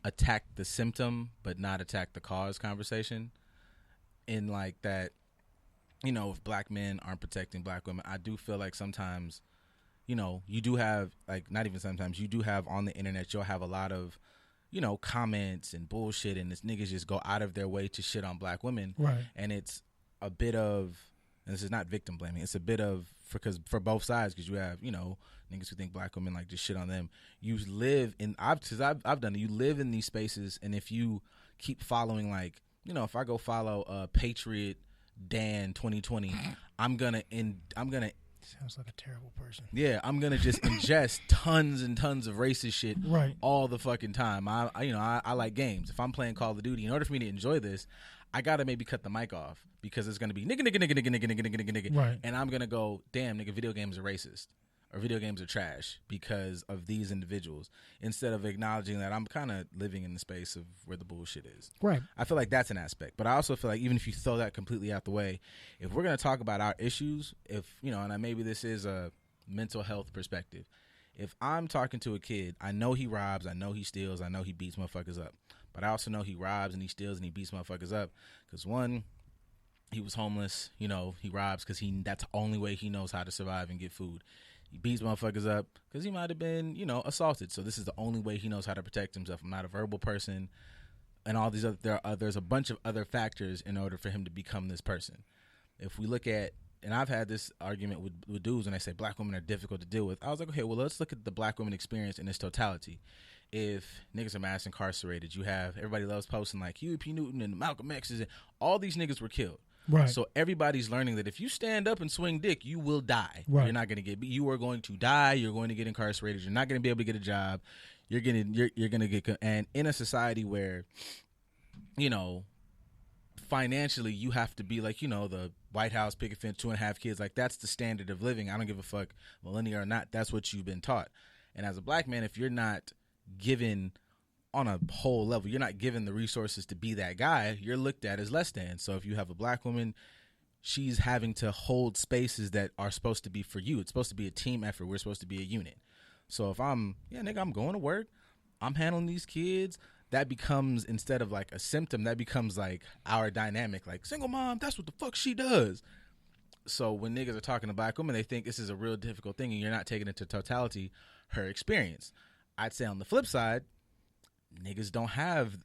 attack the symptom but not attack the cause conversation, in like that, if black men aren't protecting black women, I do feel like sometimes, you do have, like, not even sometimes, you do have on the internet, you'll have a lot of, comments and bullshit, and this niggas just go out of their way to shit on black women. Right. And it's a bit of, and this is not victim blaming, it's a bit of, for both sides, because you have, niggas who think black women like just shit on them. You live in, I've done it, you live in these spaces, and if you keep following, like, if I go follow Patriot Dan 2020, I'm gonna sounds like a terrible person. Yeah, I'm gonna just ingest tons and tons of racist shit right all the fucking time. I like games. If I'm playing Call of Duty, in order for me to enjoy this, I gotta maybe cut the mic off because it's gonna be nigga, right. And I'm gonna go, damn, nigga, video games are racist or video games are trash because of these individuals, instead of acknowledging that I'm kind of living in the space of where the bullshit is. Right. I feel like that's an aspect, but I also feel like even if you throw that completely out the way, if we're gonna talk about our issues, if and maybe this is a mental health perspective, if I'm talking to a kid, I know he robs, I know he steals, I know he beats motherfuckers up, but I also know he robs and he steals and he beats motherfuckers up because, one, he was homeless. He robs because that's the only way he knows how to survive and get food. He beats motherfuckers up because he might have been, assaulted. So this is the only way he knows how to protect himself. I'm not a verbal person, and all these other there's a bunch of other factors in order for him to become this person. If we look at, and I've had this argument with dudes when they say black women are difficult to deal with. I was like, okay, well, let's look at the black women experience in its totality. If niggas are mass incarcerated, you have, everybody loves posting like Huey P. Newton and Malcolm X's, and all these niggas were killed. Right. So everybody's learning that if you stand up and swing dick, you will die. Right. You're not going to get, you are going to die. You're going to get incarcerated. You're not going to be able to get a job. You're going to get, and in a society where, financially you have to be like, the White House, picket fence, 2.5 kids, like that's the standard of living. I don't give a fuck, millennial or not. That's what you've been taught. And as a black man, if you're not given on a whole level, you're not given the resources to be that guy, you're looked at as less than. So if you have a black woman, she's having to hold spaces that are supposed to be for you. It's supposed to be a team effort. We're supposed to be a unit. So if I'm going to work, I'm handling these kids, that becomes, instead of like a symptom, that becomes like our dynamic, like single mom, that's what the fuck she does. So when niggas are talking to black women, they think this is a real difficult thing and you're not taking into totality her experience. I'd say on the flip side, niggas don't have,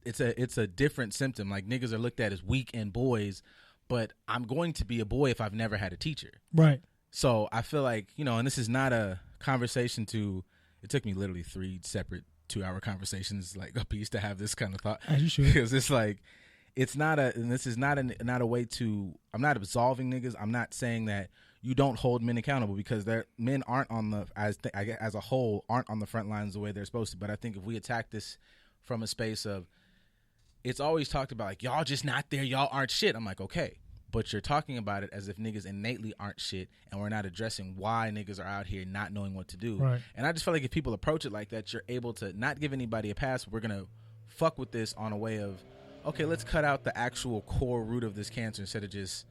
it's a different symptom. Like niggas are looked at as weak and boys, but I'm going to be a boy if I've never had a teacher. Right. So I feel like, and this is not a conversation it took me literally 3 separate 2-hour conversations like a piece to have this kind of thought. As you should. Because it's like, it's not this is not a way to, I'm not absolving niggas. I'm not saying that you don't hold men accountable, because men aren't on the, as a whole, aren't on the front lines the way they're supposed to. But I think if we attack this from a space of, it's always talked about like, y'all just not there, y'all aren't shit. I'm like, okay, but you're talking about it as if niggas innately aren't shit, and we're not addressing why niggas are out here not knowing what to do. Right. And I just feel like if people approach it like that, you're able to not give anybody a pass. We're going to fuck with this on a way of, okay, let's cut out the actual core root of this cancer instead of just,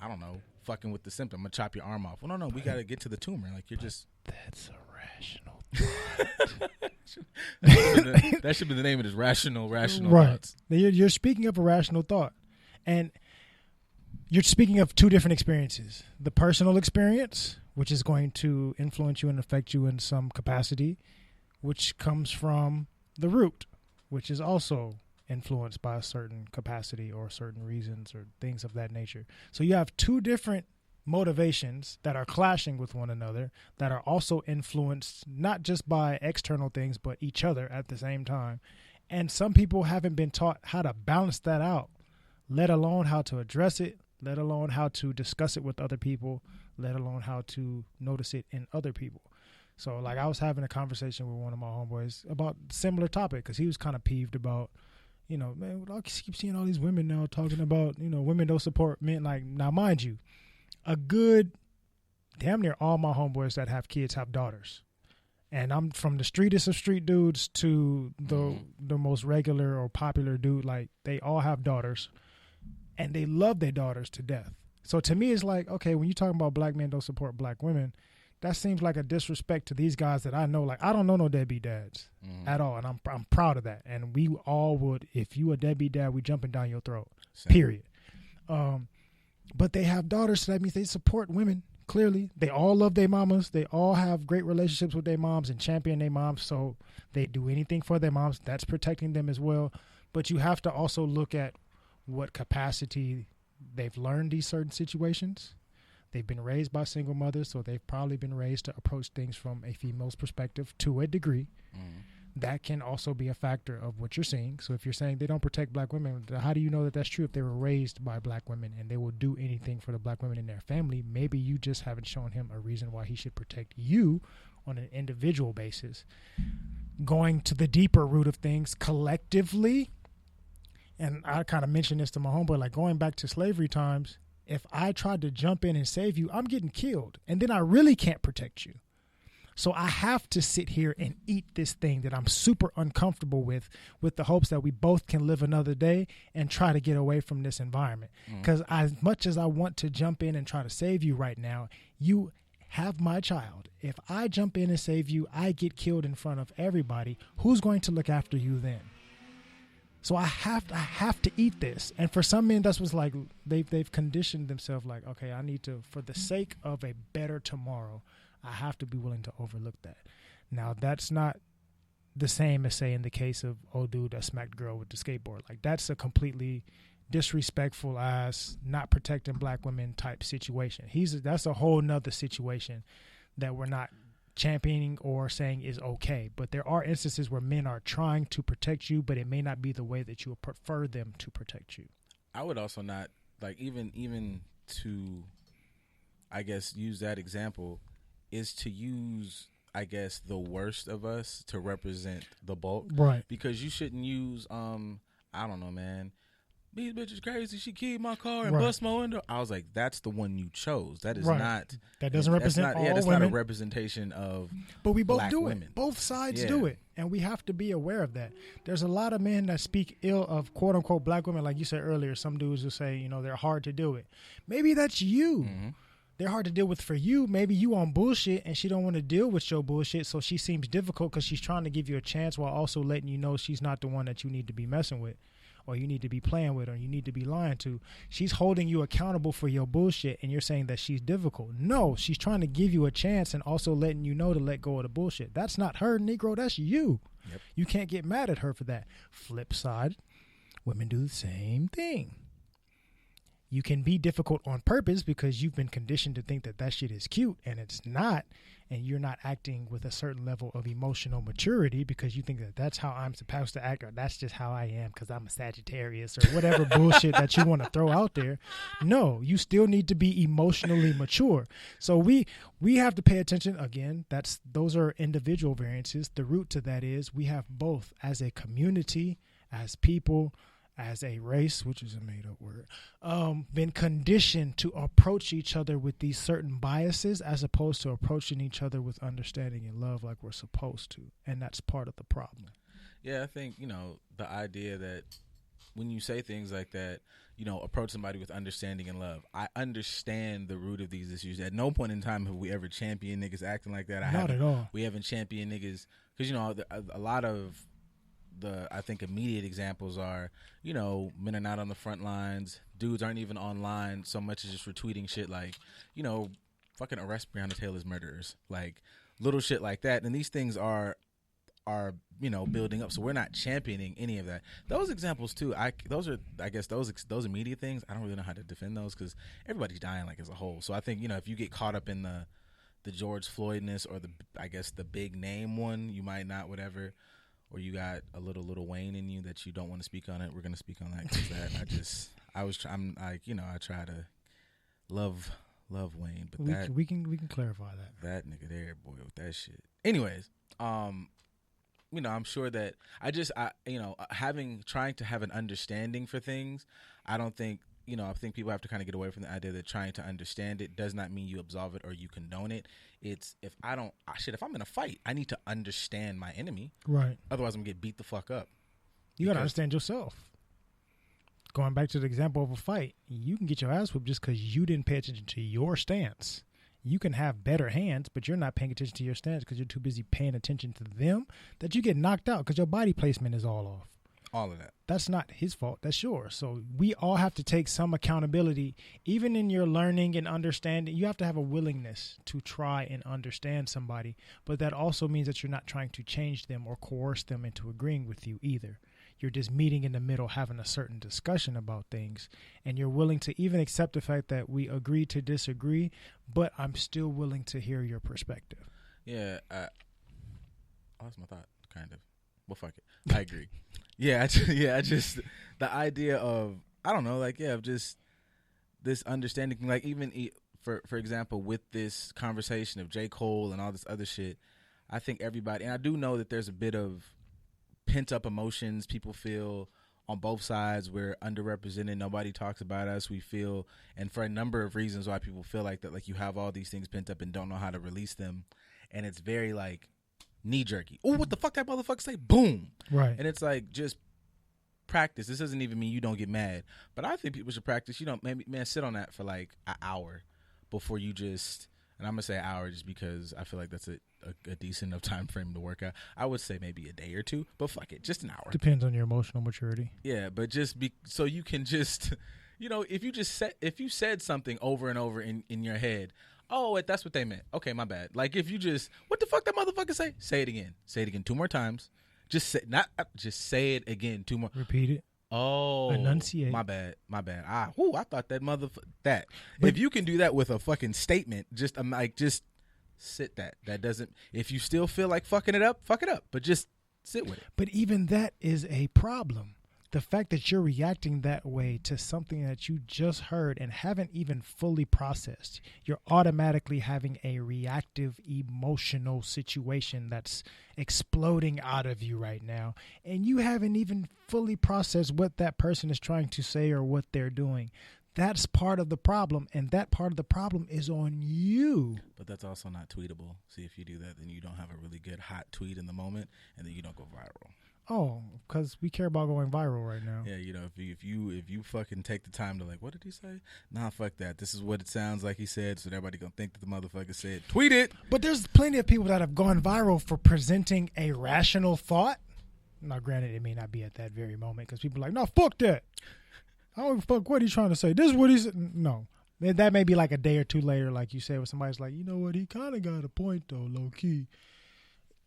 I don't know, fucking with the symptom. I'm going to chop your arm off. Well, no, we got to get to the tumor. Like, you're just... That's irrational. That should be the name of this, rational right. thoughts. You're speaking of a rational thought. And you're speaking of two different experiences. The personal experience, which is going to influence you and affect you in some capacity, which comes from the root, which is also influenced by a certain capacity or certain reasons or things of that nature. So you have two different motivations that are clashing with one another, that are also influenced not just by external things, but each other at the same time. And some people haven't been taught how to balance that out, let alone how to address it, let alone how to discuss it with other people, let alone how to notice it in other people. So, like, I was having a conversation with one of my homeboys about a similar topic because he was kind of peeved about, you know, man, I keep seeing all these women now talking about, you know, women don't support men. Like, now, mind you, a good damn near all my homeboys that have kids have daughters. And I'm from the streetest of street dudes to the most regular or popular dude. Like, they all have daughters, and they love their daughters to death. So to me, it's like, okay, when you're talking about black men don't support black women, that seems like a disrespect to these guys that I know. Like, I don't know no deadbeat dads at all, and I'm proud of that. And we all would, if you a deadbeat dad, we jumping down your throat. Same. Period. But they have daughters, so that means they support women. Clearly, they all love their mamas. They all have great relationships with their moms and champion their moms. So they do anything for their moms. That's protecting them as well. But you have to also look at what capacity they've learned these certain situations. They've been raised by single mothers, so they've probably been raised to approach things from a female's perspective to a degree. That can also be a factor of what you're seeing. So if you're saying they don't protect black women, how do you know that that's true if they were raised by black women and they will do anything for the black women in their family? Maybe you just haven't shown him a reason why he should protect you on an individual basis. Going to the deeper root of things collectively, and I kind of mentioned this to my homeboy, like going back to slavery times, if I tried to jump in and save you, I'm getting killed. And then I really can't protect you. So I have to sit here and eat this thing that I'm super uncomfortable with the hopes that we both can live another day and try to get away from this environment. Because as much as I want to jump in and try to save you right now, you have my child. If I jump in and save you, I get killed in front of everybody. Who's going to look after you then? So I have to eat this. And for some men, that's what's like, they've conditioned themselves like, okay, I need to, for the sake of a better tomorrow, I have to be willing to overlook that. Now, that's not the same as, say, in the case of old dude that smacked girl with the skateboard. Like, that's a completely disrespectful ass, not protecting black women type situation. That's a whole nother situation that we're not championing or saying is okay. But there are instances where men are trying to protect you, but it may not be the way that you would prefer them to protect you. I would also not, like, even to, I guess, use that example, is to use, I guess, the worst of us to represent the bulk. Right. Because you shouldn't use, I don't know, man, these bitches crazy, she keyed my car and Right. bust my window. I was like, that's the one you chose. That is Right. not. That doesn't represent all that's women. not a representation of But we both black do women. it. Both sides Yeah. do it. And we have to be aware of that. There's a lot of men that speak ill of quote unquote black women. Like you said earlier, some dudes will say, you know, they're hard to deal with. Maybe that's you. Mm-hmm. They're hard to deal with for you. Maybe you on bullshit and she don't want to deal with your bullshit. So she seems difficult because she's trying to give you a chance while also letting you know she's not the one that you need to be messing with, or you need to be playing with, or you need to be lying to. She's holding you accountable for your bullshit, and you're saying that she's difficult. No, she's trying to give you a chance and also letting you know to let go of the bullshit. That's not her, Negro. That's you. Yep. You can't get mad at her for that. Flip side, women do the same thing. You can be difficult on purpose because you've been conditioned to think that that shit is cute, and it's not, and you're not acting with a certain level of emotional maturity because you think that that's how I'm supposed to act, or that's just how I am because I'm a Sagittarius, or whatever bullshit that you want to throw out there. No, you still need to be emotionally mature. So we have to pay attention. Again, those are individual variances. The root to that is we have both as a community, as people, as a race, which is a made-up word, been conditioned to approach each other with these certain biases as opposed to approaching each other with understanding and love like we're supposed to. And that's part of the problem. Yeah, I think, the idea that when you say things like that, approach somebody with understanding and love. I understand the root of these issues. At no point in time have we ever championed niggas acting like that. Not at all. We haven't championed niggas because, a lot of I think immediate examples are, men are not on the front lines. Dudes aren't even online so much as just retweeting shit like, fucking arrest Breonna Taylor's murderers. Like little shit like that. And these things are building up. So we're not championing any of that. Those examples too, those immediate things, I don't really know how to defend those because everybody's dying like as a whole. So I think, if you get caught up in the George Floydness or the big name one, you might not, whatever. Or you got a little Wayne in you that you don't want to speak on it. We're gonna speak on that because I try to love Wayne, but we can clarify that nigga there, boy, with that shit. Anyways, I'm sure that trying to have an understanding for things. I don't think I think people have to kind of get away from the idea that trying to understand it does not mean you absolve it or you condone it. It's if I'm in a fight, I need to understand my enemy. Right. Otherwise, I'm going to get beat the fuck up. You got to understand yourself. Going back to the example of a fight, you can get your ass whooped just because you didn't pay attention to your stance. You can have better hands, but you're not paying attention to your stance because you're too busy paying attention to them that you get knocked out because your body placement is all off. All of that. That's not his fault. That's yours. So we all have to take some accountability. Even in your learning and understanding, you have to have a willingness to try and understand somebody. But that also means that you're not trying to change them or coerce them into agreeing with you either. You're just meeting in the middle, having a certain discussion about things. And you're willing to even accept the fact that we agree to disagree, but I'm still willing to hear your perspective. Yeah. I lost my thought, kind of. Well, fuck it. I agree. I just the idea of of just this understanding, like even for example with this conversation of J. Cole and all this other shit, I think everybody, and I do know that there's a bit of pent up emotions people feel on both sides. We're underrepresented. Nobody talks about us. We feel, and for a number of reasons why people feel like that, like you have all these things pent up and don't know how to release them, and it's very like knee jerky. Oh, what the fuck that motherfucker say? Boom. Right. And it's like, just practice. This doesn't even mean you don't get mad, but I think people should practice. Maybe, man, sit on that for like an hour before you just, and I'm gonna say an hour just because I feel like that's a decent enough time frame to work out. I would say maybe a day or two, but fuck it, just an hour. Depends on your emotional maturity. Yeah, but just so you can just, if you said something over and over in your head, oh, wait, that's what they meant. Okay, my bad. Like if you just, what the fuck that motherfucker say? Say it again. Say it again 2 more times. Just say it again 2 more. Repeat it. Oh, enunciate. My bad. I thought that that. But if you can do that with a fucking statement, just sit that. That doesn't. If you still feel like fucking it up, fuck it up. But just sit with it. But even that is a problem. The fact that you're reacting that way to something that you just heard and haven't even fully processed, you're automatically having a reactive emotional situation that's exploding out of you right now. And you haven't even fully processed what that person is trying to say or what they're doing. That's part of the problem. And that part of the problem is on you. But that's also not tweetable. See, if you do that, then you don't have a really good hot tweet in the moment and then you don't go viral. Oh, because we care about going viral right now. Yeah, if you fucking take the time to like, what did he say? Nah, fuck that. This is what it sounds like he said, so everybody gonna think that the motherfucker said. Tweet it. But there's plenty of people that have gone viral for presenting a rational thought. Now, granted, it may not be at that very moment because people are like, no, fuck that. I don't fuck what he's trying to say. This is what he said. No. That may be like a day or two later, like you said, where somebody's like, you know what, he kind of got a point though, low key.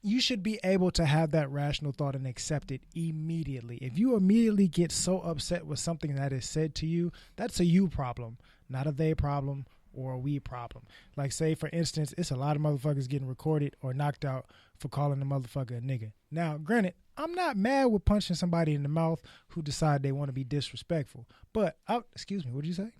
You should be able to have that rational thought and accept it immediately. If you immediately get so upset with something that is said to you, that's a you problem, not a they problem or a we problem. Like, say, for instance, it's a lot of motherfuckers getting recorded or knocked out for calling the motherfucker a nigga. Now, granted, I'm not mad with punching somebody in the mouth who decide they want to be disrespectful. But, excuse me, what did you say?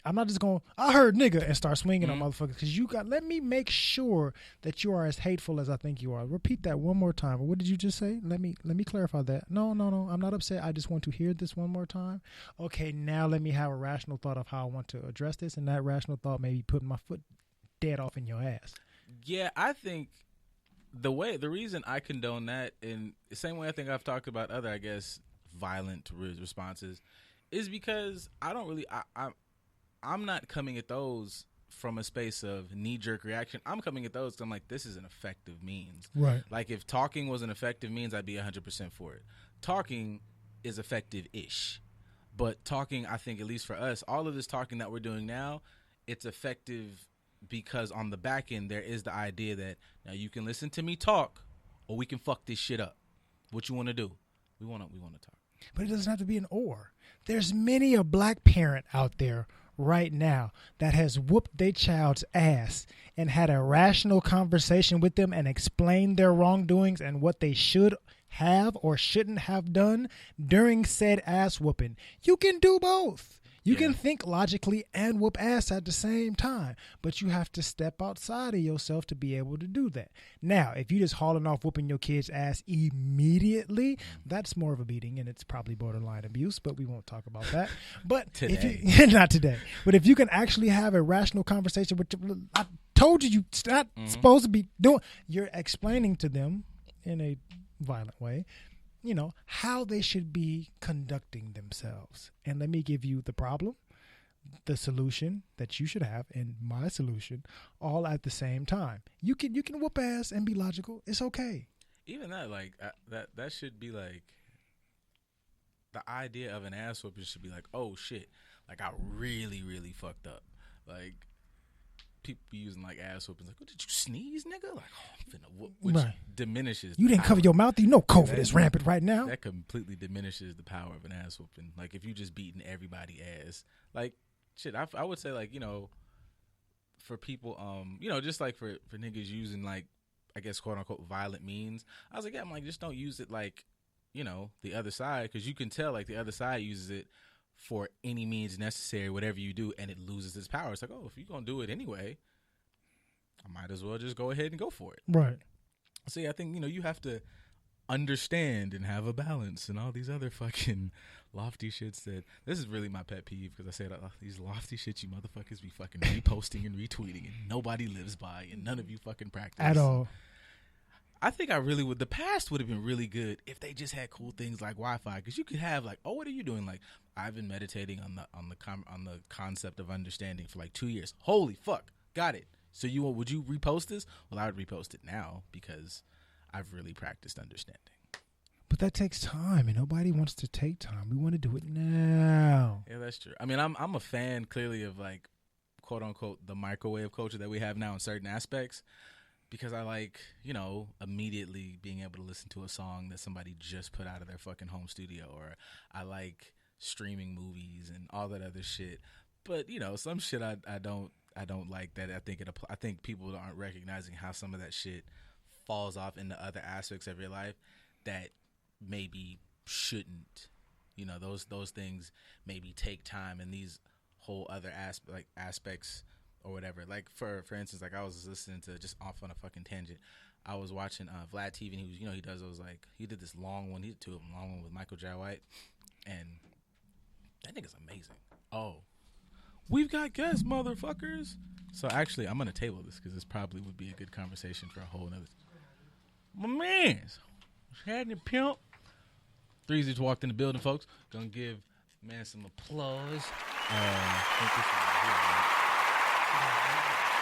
I'm not just going, I heard nigga and start swinging on motherfuckers, because let me make sure that you are as hateful as I think you are. Repeat that one more time. What did you just say? Let me clarify that. No. I'm not upset. I just want to hear this one more time. Okay, now let me have a rational thought of how I want to address this, and that rational thought may be putting my foot dead off in your ass. Yeah, I think the reason I condone that, in the same way I think I've talked about other, I guess, violent responses, is because I don't really, I'm not coming at those from a space of knee-jerk reaction. I'm coming at those because I'm like, this is an effective means. Right. Like, if talking was an effective means, I'd be 100% for it. Talking is effective-ish. But talking, I think, at least for us, all of this talking that we're doing now, it's effective because on the back end, there is the idea that, now you can listen to me talk, or we can fuck this shit up. What you want to do? We want to talk. But it doesn't have to be an or. There's many a black parent out there right now that has whooped their child's ass and had a rational conversation with them and explained their wrongdoings and what they should have or shouldn't have done during said ass whooping. You can do both. You can think logically and whoop ass at the same time, but you have to step outside of yourself to be able to do that. Now, if you just hauling off whooping your kid's ass immediately, that's more of a beating, and it's probably borderline abuse, but we won't talk about that. But today. If you, not today. But if you can actually have a rational conversation with, I told you're not supposed to be doing, you're explaining to them in a violent way, how they should be conducting themselves. And let me give you the problem, the solution that you should have, and my solution, all at the same time. You can whoop ass and be logical. It's okay. Even that, like, that should be like, the idea of an ass whooping should be like, oh shit, like, I really, really fucked up. Like, people be using like ass whoopings, like, what, did you sneeze, nigga? Like, oh, I'm finna whoop, which diminishes. You didn't cover your mouth. COVID is rampant right now. That completely diminishes the power of an ass whooping. Like, if you just beating everybody ass, like, shit, I would say, like, for people, just like for niggas using, like, I guess, quote unquote violent means. I was like, yeah, I'm like, just don't use it like, the other side, because you can tell, like, the other side uses it for any means necessary, whatever you do, and it loses its power. It's like, oh, if you're going to do it anyway, I might as well just go ahead and go for it. Right. So, yeah, I think, you have to understand and have a balance and all these other fucking lofty shits that, this is really my pet peeve, because I said these lofty shits you motherfuckers be fucking reposting and retweeting and nobody lives by and none of you fucking practice. At all. I think the past would have been really good if they just had cool things like Wi-Fi, because you could have like, oh, what are you doing? Like, I've been meditating on the concept of understanding for like 2 years. Holy fuck, got it. So would you repost this? Well, I would repost it now because I've really practiced understanding. But that takes time, and nobody wants to take time. We want to do it now. Yeah, that's true. I mean, I'm a fan clearly of like, quote unquote, the microwave culture that we have now in certain aspects. Because I like, immediately being able to listen to a song that somebody just put out of their fucking home studio, or I like streaming movies and all that other shit. But some shit I don't like that. I think people aren't recognizing how some of that shit falls off into other aspects of your life that maybe shouldn't. Those things maybe take time, and these whole other aspects. Or whatever. Like for instance, like I was listening to, just off on a fucking tangent, I was watching Vlad TV, and he was, he does those, like, he did this long one, he did two of them, long one with Michael J. White, and that nigga's amazing. Oh, we've got guests, motherfuckers. So actually, I'm gonna table this because this probably would be a good conversation for a whole nother. My man's had your pimp. Three's just walked in the building, folks. Gonna give man some applause. I think this is here,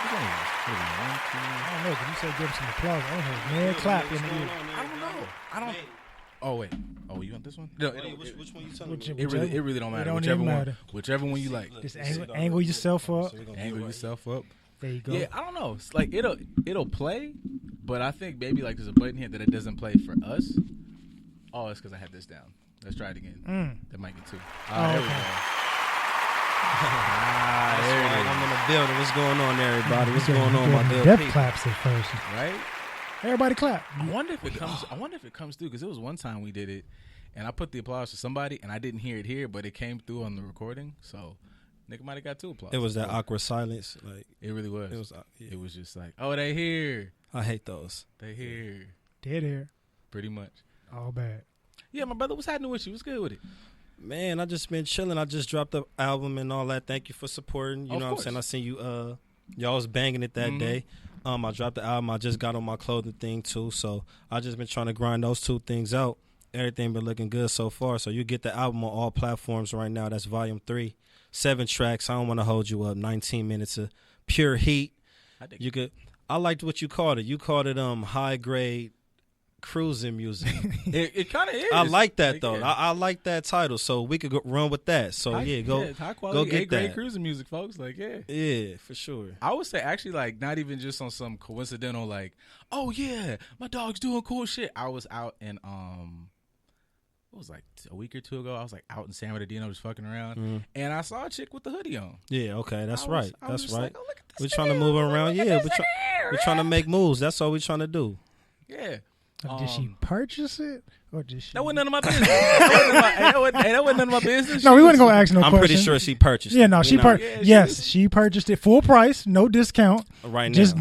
I don't know, but you said give him some applause. I heard man clap in the ear. I don't. Oh wait. Oh, you want this one? No, which one you telling me? It really don't matter. Whichever one you like. Just angle yourself up. Angle yourself up. There you go. Yeah, I don't know. It's like it'll play, but I think maybe like there's a button here that it doesn't play for us. Oh, it's because I had this down. Let's try it again. That might get two. There we go. There it is. I'm in the building. What's going on, everybody? What's going on, my good death people? claps at first, right? Everybody clap. I wonder if it comes through, because it was one time we did it, and I put the applause for somebody, and I didn't hear it here, but it came through on the recording. So Nigga might have got 2 applause. It was that awkward silence. Like it really was. It was. Yeah. It was just like, oh, they here. I hate those. They here. Dead air. Pretty much. All bad. Yeah, my brother, what's happening with you? What's good with it? Man, I just been chilling. I just dropped the album and all that. Thank you for supporting. You know what I'm saying? I seen you. Y'all was banging it that day. I dropped the album. I just got on my clothing thing too. So I just been trying to grind those 2 things out. Everything been looking good so far. So you get the album on all platforms right now. That's volume 3. 7 tracks. I don't want to hold you up. 19 minutes of pure heat. I liked what you called it. You called it high grade cruising music. It kind of is. I like that though. I like that title. So we could run with that. So high quality, go get A-grade that cruising music, folks. Like yeah, for sure. I would say actually like not even just on some coincidental like, oh yeah, my dog's doing cool shit. I was out in it was like a week or 2 ago. I was like out in San Bernardino just fucking around, and I saw a chick with the hoodie on. Yeah, okay, that's right. That's right. Like, oh, look at this we're trying to move around. Yeah, we're trying to make moves. That's all we're trying to do. Yeah. Did she purchase it, or did she? That wasn't none of my business. that wasn't none of my business. No, we wouldn't go ask no I'm question. pretty sure she purchased it. Yeah, no, she she purchased it full price, no discount. Right now. Just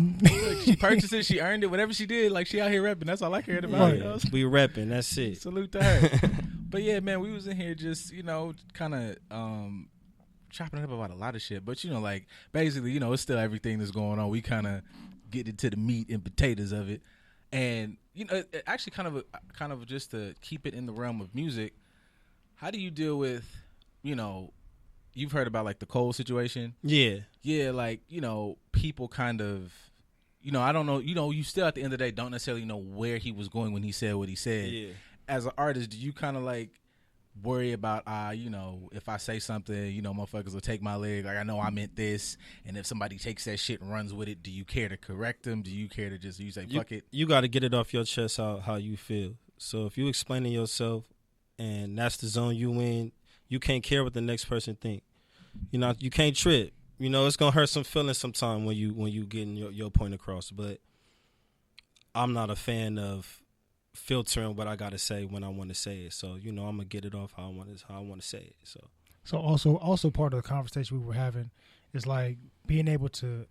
she purchased it, she earned it, whatever she did, like she out here repping. That's all I cared about. Yeah, we repping, that's it. Salute to her. But yeah, man, we was in here just, kind of chopping it up about a lot of shit. But, like, basically, it's still everything that's going on. We kind of get into the meat and potatoes of it. And, it actually kind of just to keep it in the realm of music, how do you deal with, you've heard about, like, the Cole situation? Yeah. Yeah, like, people kind of, I don't know, you still at the end of the day don't necessarily know where he was going when he said what he said. Yeah. As an artist, do you kind of like worry about, if I say something, motherfuckers will take my leg. Like, I know I meant this. And if somebody takes that shit and runs with it, do you care to correct them? Do you care to just, you say, fuck it? You got to get it off your chest how you feel. So if you explaining yourself and that's the zone you in, you can't care what the next person think. You can't trip. It's going to hurt some feelings sometime when you getting your point across. But I'm not a fan of filtering what I gotta say when I want to say it. So I'm gonna get it off how I want to say it. So also part of the conversation we were having is like being able to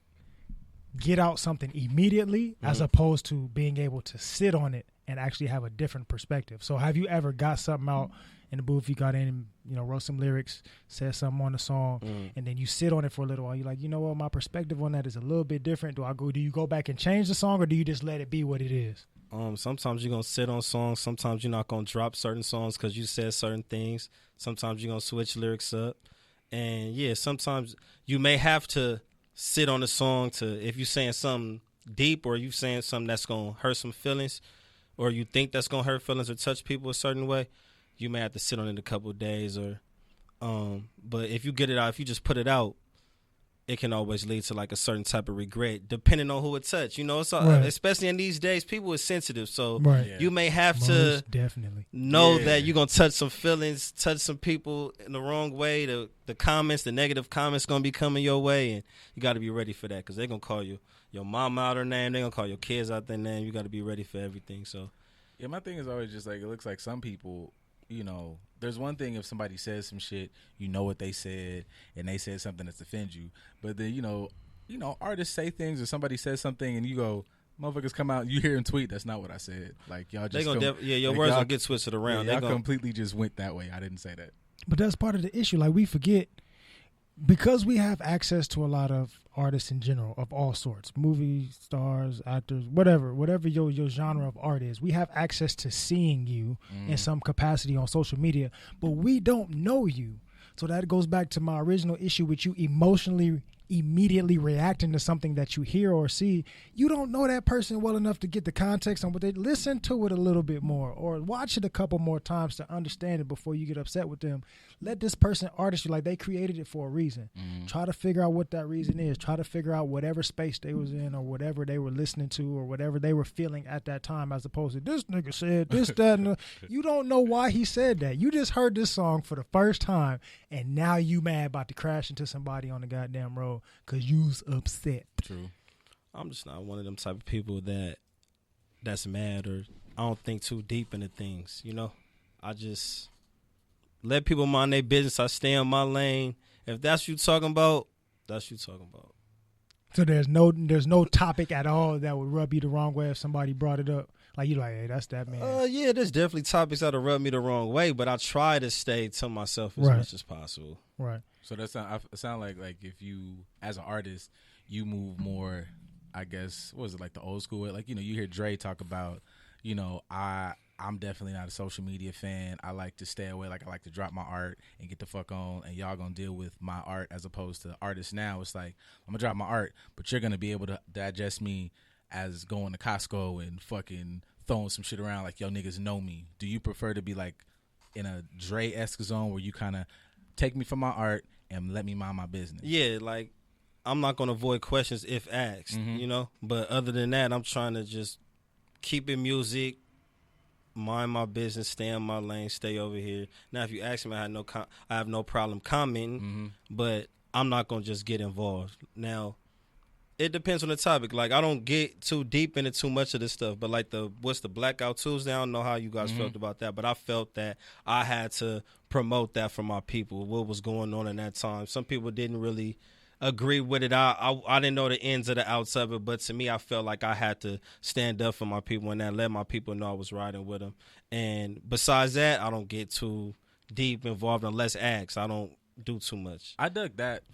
get out something immediately as opposed to being able to sit on it and actually have a different perspective. So have you ever got something out in the booth, you got in, wrote some lyrics, said something on the song, and then you sit on it for a little while. You're like, what, my perspective on that is a little bit different. Do you go back and change the song, or do you just let it be what it is? Sometimes you're going to sit on songs. Sometimes you're not going to drop certain songs because you said certain things. Sometimes you're going to switch lyrics up. And, yeah, sometimes you may have to sit on a song if you're saying something deep or you saying something that's going to hurt some feelings or you think that's going to hurt feelings or touch people a certain way, you may have to sit on it a couple of days. But if you get it out, if you just put it out, it can always lead to like a certain type of regret, depending on who it touched. It's especially in these days, people are sensitive, so you may have to definitely know that you're gonna touch some feelings, touch some people in the wrong way. The comments, the negative comments, gonna be coming your way, and you got to be ready for that because they're gonna call your mom out her name, they're gonna call your kids out their name. You got to be ready for everything. So yeah, my thing is always just like it looks like some people. There's one thing if somebody says some shit, what they said, and they said something that's offends you. But then, artists say things or somebody says something and you go, motherfuckers come out, you hear him tweet, that's not what I said. Like, y'all just your words gonna get twisted around. Yeah, y'all completely just went that way. I didn't say that. But that's part of the issue. Like, we forget, because we have access to a lot of artists in general of all sorts, movie stars, actors, whatever your genre of art is, we have access to seeing you in some capacity on social media, but we don't know you. So that goes back to my original issue with you emotionally immediately reacting to something that you hear or see. You don't know that person well enough to get the context on what they listen to it a little bit more or watch it a couple more times to understand it before you get upset with them. Let this person artist you, like they created it for a reason. Try to figure out what that reason is. Try to figure out whatever space they was in or whatever they were listening to or whatever they were feeling at that time, as opposed to this nigga said this, that, and you don't know why he said that. You just heard this song for the first time and now you mad about to crash into somebody on the goddamn road because you's upset. True. I'm just not one of them type of people that's mad, or I don't think too deep into things, I just let people mind their business. I stay in my lane, If that's what you talking about, that's what you talking about. So there's no topic at all that would rub you the wrong way if somebody brought it up. Like you like, hey, that's that man. Yeah, there's definitely topics that'll rub me the wrong way, but I try to stay to myself as much as possible. Right. So that sound like if you, as an artist, you move more, I guess, what was it, like the old school way? Like, you hear Dre talk about, I'm definitely not a social media fan. I like to stay away. Like, I like to drop my art and get the fuck on, and y'all gonna deal with my art as opposed to artists now. It's like, I'm gonna drop my art, but you're gonna be able to digest me as going to Costco and fucking throwing some shit around like y'all niggas know me. Do you prefer to be like in a Dre-esque zone where you kind of take me for my art and let me mind my business? Yeah, like, I'm not gonna avoid questions if asked, But other than that, I'm trying to just keep it music, mind my business, stay in my lane, stay over here. Now, if you ask me, I have no problem commenting, but I'm not gonna just get involved. Now, it depends on the topic. Like, I don't get too deep into too much of this stuff, but like what's the Blackout Tuesday? I don't know how you guys felt about that, but I felt that I had to promote that for my people, what was going on in that time. Some people didn't really agree with it. I didn't know the ins or the outs of it, but to me, I felt like I had to stand up for my people and let my people know I was riding with them. And besides that, I don't get too deep involved unless asked. I don't do too much. I dug that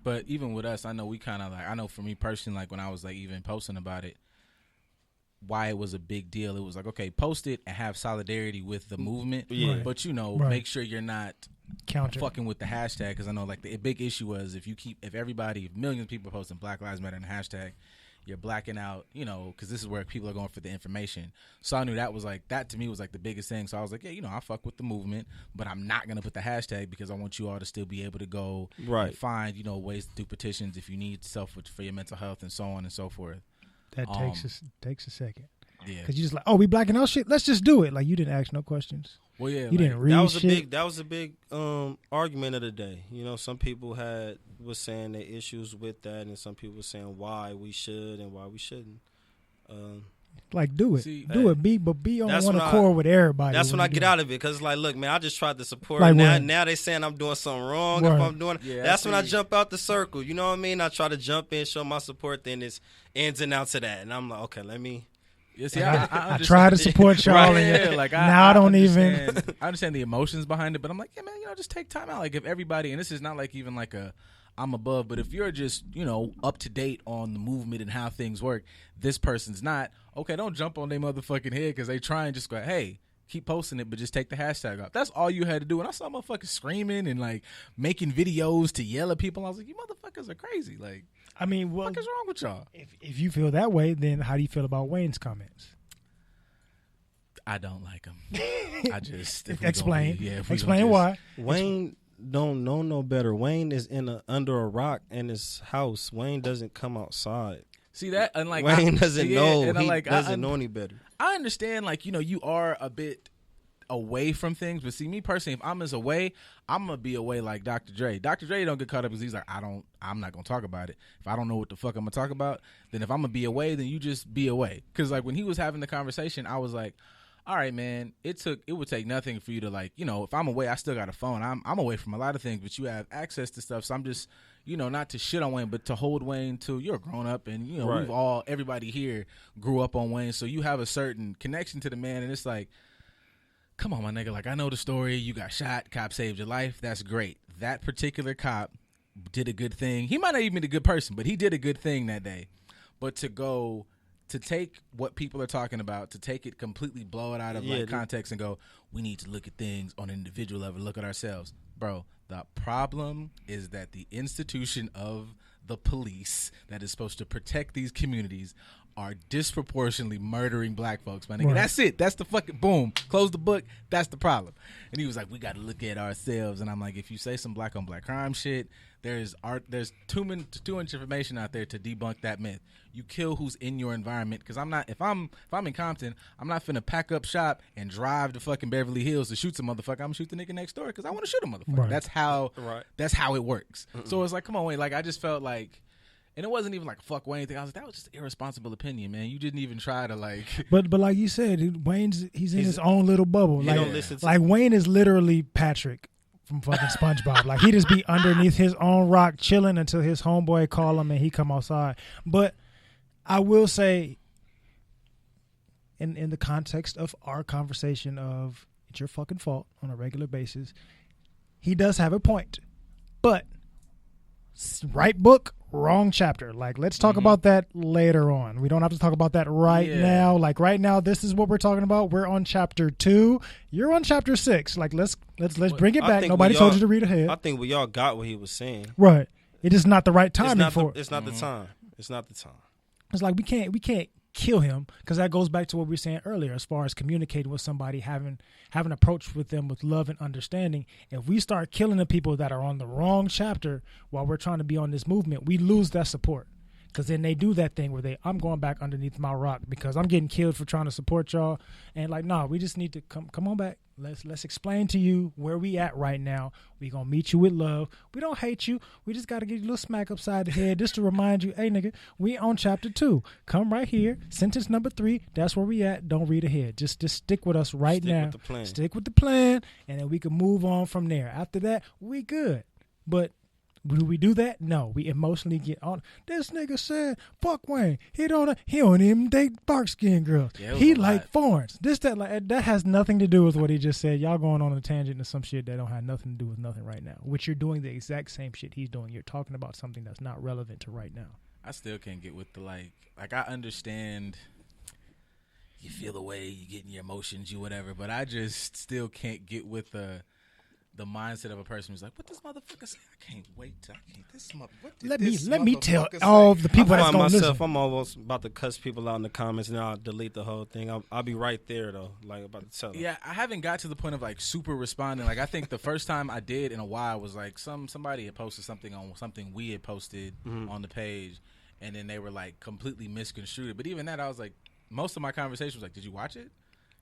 but even with us, I know we kind of like, I know for me personally, like when I was like even posting about it, why it was a big deal. It was like, okay, post it and have solidarity with the movement, but make sure you're not fucking with the hashtag, because I know like the big issue was if millions of people posting Black Lives Matter in the hashtag, you're blacking out, because this is where people are going for the information. So I knew that to me was like the biggest thing. So I was like, yeah, I fuck with the movement, but I'm not going to put the hashtag because I want you all to still be able to go and find, ways to do petitions if you need stuff for your mental health and so on and so forth. That takes a second. Yeah. Because you just like, oh, we blacking out shit? Let's just do it. Like, you didn't ask no questions. Well, yeah. You didn't read shit. That was a big argument of the day. Some people was saying their issues with that, and some people were saying why we should and why we shouldn't. Like, do it. Do it. Be on one accord with everybody. That's when I get out of it, because like, look, man, I just tried to support. Like now they saying I'm doing something wrong. If I'm doing that's when I jump out the circle. You know what I mean? I try to jump in, show my support, then it's ins and outs of that. And I'm like, okay, let me. Yeah, see, I try to support y'all, and I don't even. I understand the emotions behind it, but I'm like, yeah, man, just take time out. Like, if everybody, and this is not like even like I'm above, but if you're just up to date on the movement and how things work, this person's not. Okay, don't jump on their motherfucking head because they try and just go, hey, keep posting it, but just take the hashtag off. That's all you had to do. And I saw motherfuckers screaming and like making videos to yell at people. I was like, you motherfuckers are crazy. Like, I mean, what is wrong with y'all? If you feel that way, then how do you feel about Wayne's comments? I don't like him. I just explain. Explain why. Wayne don't know no better. Wayne is under a rock in his house. Wayne doesn't come outside. See that? And like Wayne doesn't know. He doesn't know any better. I understand. Like you are a bit away from things, but see, me personally, if I'm away, I'm gonna be away like Dr. Dre. Dr. Dre don't get caught up because he's like, I'm not gonna talk about it. If I don't know what the fuck I'm gonna talk about, then if I'm gonna be away, then you just be away. Because like when he was having the conversation, I was like, all right, man, it would take nothing for you to like, if I'm away, I still got a phone. I'm away from a lot of things, but you have access to stuff. So I'm just, not to shit on Wayne, but to hold Wayne to, you're a grown up, and everybody here grew up on Wayne, so you have a certain connection to the man, and it's like, come on, my nigga, like I know the story. You got shot, cop saved your life. That's great. That particular cop did a good thing. He might not even be a good person, but he did a good thing that day. But to take what people are talking about, to take it completely, blow it out of context and go, we need to look at things on an individual level, look at ourselves. Bro, the problem is that the institution of the police that is supposed to protect these communities are disproportionately murdering black folks, my nigga. Right. That's it. That's the fucking boom. Close the book. That's the problem. And he was like, we got to look at ourselves. And I'm like, if you say some black on black crime shit, there's too much information out there to debunk that myth. You kill who's in your environment, because if I'm in Compton, I'm not finna pack up shop and drive to fucking Beverly Hills to shoot some motherfucker. I'm gonna shoot the nigga next door because I want to shoot a motherfucker. Right. That's how it works. Mm-mm. So it's like, come on, Wayne. Like I just felt like. And it wasn't even like a fuck Wayne thing. I was like, that was just an irresponsible opinion, man. You didn't even try to like. But like you said, he's in his own little bubble. He like, don't listen to like Wayne is literally Patrick from fucking SpongeBob. Like, he just be underneath his own rock chilling until his homeboy call him and he come outside. But I will say, in the context of our conversation of it's your fucking fault on a regular basis, he does have a point. But right book, wrong chapter. Like, let's talk about that later on. We don't have to talk about that right now. Like, right now, this is what we're talking about. We're on chapter 2. You're on chapter 6. Like, let's bring it back. Nobody told you to read ahead. I think we all got what he was saying. Right. It is not the right timing for it. It's not the time. It's not the time. It's like we can't kill him, because that goes back to what we were saying earlier as far as communicating with somebody, having an approach with them with love and understanding. If we start killing the people that are on the wrong chapter while we're trying to be on this movement, we lose that support, because then they do that thing where I'm going back underneath my rock because I'm getting killed for trying to support y'all. And like, nah, we just need to come on back. Let's explain to you where we at right now. We gonna meet you with love. We don't hate you. We just gotta give you a little smack upside the head just to remind you, hey nigga, we on chapter 2. Come right here. Sentence number 3. That's where we at. Don't read ahead. Just stick with us right now. With the plan. Stick with the plan, and then we can move on from there. After that, we good. But do we do that? No. We emotionally get on. This nigga said, fuck Wayne. He don't even date dark skinned girls. Yeah, he like foreigners. That has nothing to do with what he just said. Y'all going on a tangent to some shit that don't have nothing to do with nothing right now. Which you're doing the exact same shit he's doing. You're talking about something that's not relevant to right now. I still can't get with the like I understand you feel the way, you get in your emotions, you whatever, but I just still can't get with the mindset of a person who's like, what this motherfucker say? I can't wait till let me tell all the people that's gonna listen. I'm almost about to cuss people out in the comments, and I'll delete the whole thing. I'll be right there though, like about to tell them. Yeah, I haven't got to the point of like super responding. Like, I think the first time I did in a while was like somebody had posted something on something we had posted on the page, and then they were like completely misconstrued. But even that, I was like, most of my conversation was like, did you watch it?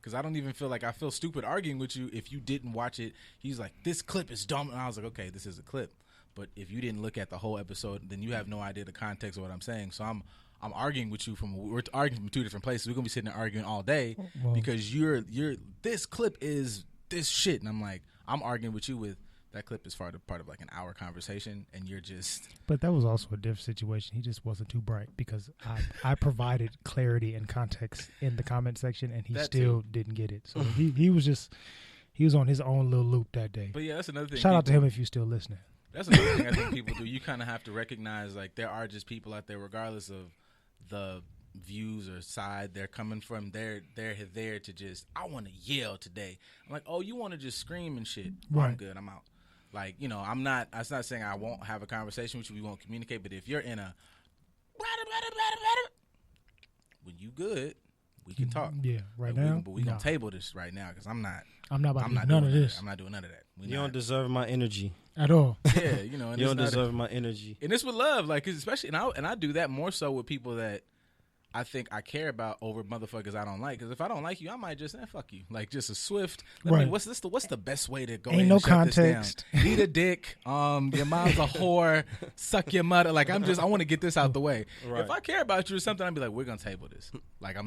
Because I don't even feel like I feel stupid arguing with you if you didn't watch it. He's like, this clip is dumb. And I was like, okay, this is a clip. But if you didn't look at the whole episode, then you have no idea the context of what I'm saying. So I'm arguing with you we're arguing from 2 different places. We're going to be sitting there arguing all day because you're this clip is this shit. And I'm like, I'm arguing with you with that clip is part of like an hour conversation, and you're just. But that was also a different situation. He just wasn't too bright because I provided clarity and context in the comment section, and he still didn't get it. So he was on his own little loop that day. But yeah, that's another thing. Shout out to him if you're still listening. That's another thing I think people do. You kind of have to recognize like there are just people out there, regardless of the views or side they're coming from. They're there to just, I want to yell today. I'm like, oh, you want to just scream and shit? Right. I'm good. I'm out. Like, you know, I'm not saying I won't have a conversation with you, we won't communicate, but if you're in a when you good, we can talk. Yeah, right now. But we gonna table this right now because I'm not about to do none of this. I'm not doing none of that. You don't deserve my energy at all. Yeah, you know, and you don't deserve my energy. And it's with love, like, 'cause especially, and I do that more so with people that I think I care about over motherfuckers I don't like. Because if I don't like you, I might just fuck you. Like, just a swift. Right. What's the best way to go? Ain't ahead no and shut context. This down? Eat a dick. Your mom's a whore. Suck your mother. Like, I want to get this out the way. Right. If I care about you or something, I'd be like, we're gonna table this. Like, I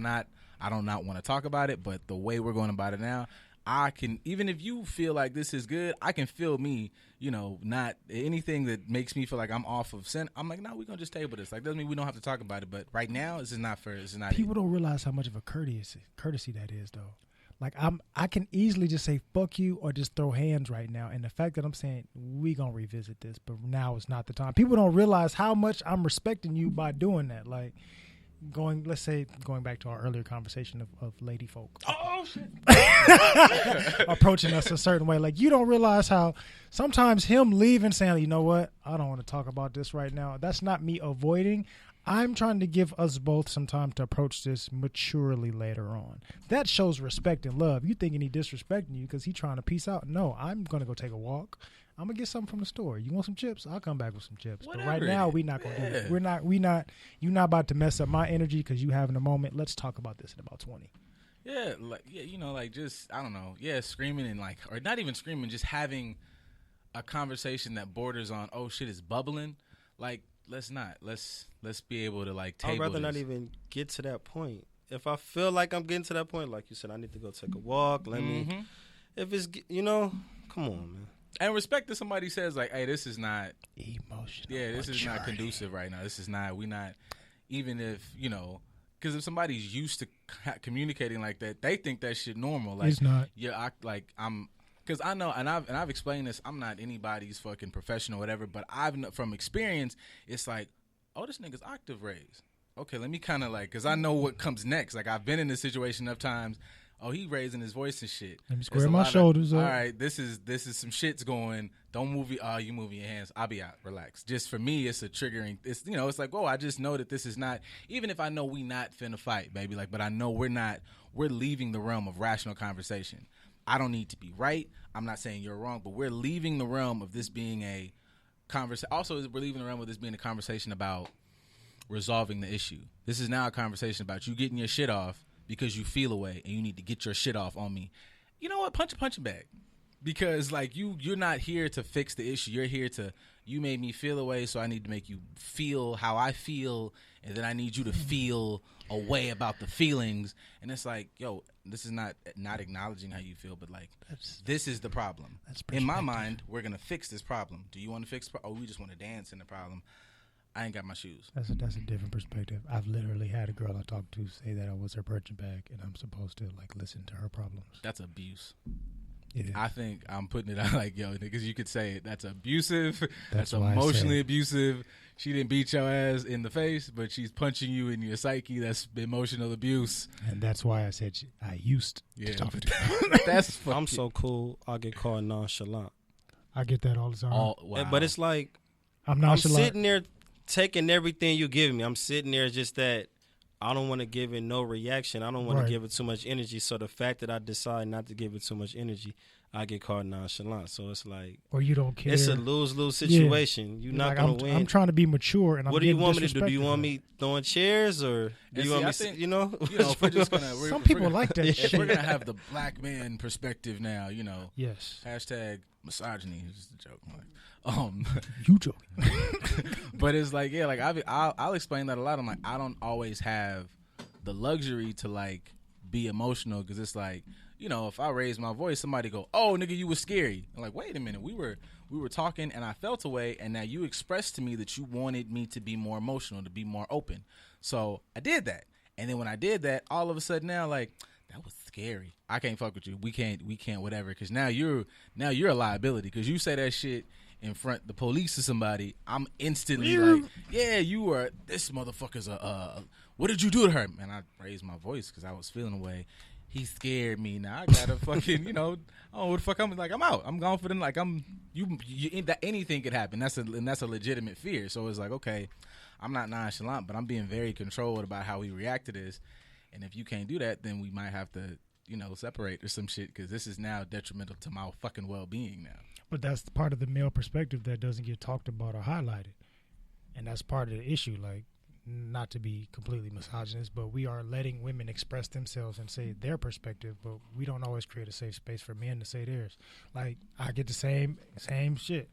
don't want to talk about it, but the way we're going about it now, I can, even if you feel like this is good, I can feel me, you know, not anything that makes me feel like I'm off of sin. I'm like, no, we're going to just table this. Like, doesn't mean we don't have to talk about it. But right now, this is not fair. This is not. People don't realize how much of a courtesy that is, though. Like, I can easily just say, fuck you, or just throw hands right now. And the fact that I'm saying, we going to revisit this, but now is not the time. People don't realize how much I'm respecting you by doing that. Like, going back to our earlier conversation of lady folk. Oh shit! Approaching us a certain way, like, you don't realize how sometimes him leaving, saying, you know what, I don't want to talk about this right now. That's not me avoiding. I'm trying to give us both some time to approach this maturely later on. That shows respect and love. You thinking he disrespecting you because he trying to peace out? No, I'm gonna go take a walk. I'm gonna get something from the store. You want some chips? I'll come back with some chips. Whatever. But right now, we're not gonna do that. You're not about to mess up my energy because you having a moment. Let's talk about this in about 20. Yeah, like, yeah, you know, like, just, I don't know, yeah, screaming and like, or not even screaming, just having a conversation that borders on, oh shit, it's bubbling. Like, let's be able to like table. I'd rather not even get to that point. If I feel like I'm getting to that point, like you said, I need to go take a walk. Let me. If it's, you know, come on, man. And respect that somebody says like, hey, this is not emotional. Yeah, this is not conducive right now. This is not. We not. Even if because if somebody's used to communicating like that, they think that shit normal. Like, it's not. Yeah, because I know, and I've explained this. I'm not anybody's fucking professional, or whatever. But from experience, it's like, oh, this nigga's octave raised. Okay, let me kind of because I know what comes next. Like, I've been in this situation enough times. Oh, he raising his voice and shit. Let me square my shoulders up. All right, this is some shit's going. Don't move you moving your hands. I'll be out. Relax. Just for me, it's a triggering. It's it's like, I just know that this is not. Even if I know we not finna fight, baby. But I know we're not. We're leaving the realm of rational conversation. I don't need to be right. I'm not saying you're wrong, but we're leaving the realm of this being a conversation. Also, we're leaving the realm of this being a conversation about resolving the issue. This is now a conversation about you getting your shit off because you feel away and you need to get your shit off on me. You know what? Punch a bag. Because you're not here to fix the issue. You're here you made me feel away, so I need to make you feel how I feel, and then I need you to feel a way about the feelings. And it's like, yo, this is not acknowledging how you feel, but this is the problem. In my mind, we're gonna fix this problem. Do you want to fix? Or we just want to dance in the problem? I ain't got my shoes. That's a different perspective. I've literally had a girl I talked to say that I was her punching bag, and I'm supposed to listen to her problems. That's abuse. It is. I think I'm putting it out yo, because you could say it. That's abusive. That's why emotionally abusive. She didn't beat your ass in the face, but she's punching you in your psyche. That's emotional abuse. And that's why I said I used to talk to her. I'm so cool. I get called nonchalant. I get that all the time. Wow. But it's like I'm nonchalant. I'm sitting there taking everything you give me. I'm sitting there just that I don't want to give it no reaction. I don't want to give it too much energy. So the fact that I decide not to give it too much energy, I get called nonchalant. So it's like, or you don't care. It's a lose-lose situation. You're not going to win. I'm trying to be mature, and what do you want me to do? Do you want me throwing chairs, or do you want me? If we're just gonna, some people like that. If we're gonna have the black man perspective now, yes. Hashtag misogyny is just a joke. You joking? But it's like, I'll explain that a lot. I'm like, I don't always have the luxury to be emotional, because it's like, if I raise my voice, somebody go, "Oh, nigga, you was scary." I'm like, wait a minute, we were talking and I felt away, and now you expressed to me that you wanted me to be more emotional, to be more open. So I did that, and then when I did that, all of a sudden now that was scary. I can't fuck with you. We can't whatever, because now you're a liability, because you say that shit in front the police or somebody, I'm instantly like, yeah, you were, this motherfucker's what did you do to her? And I raised my voice because I was feeling away. He scared me. Now I gotta fucking, I don't know what the fuck I'm out. I'm gone for them. Anything could happen. That's a legitimate fear. So it's like, okay, I'm not nonchalant, but I'm being very controlled about how we react to this. And if you can't do that, then we might have to, separate or some shit, because this is now detrimental to my fucking well-being now. But that's the part of the male perspective that doesn't get talked about or highlighted. And that's part of the issue. Not to be completely misogynist, but we are letting women express themselves and say their perspective, but we don't always create a safe space for men to say theirs. I get the same shit.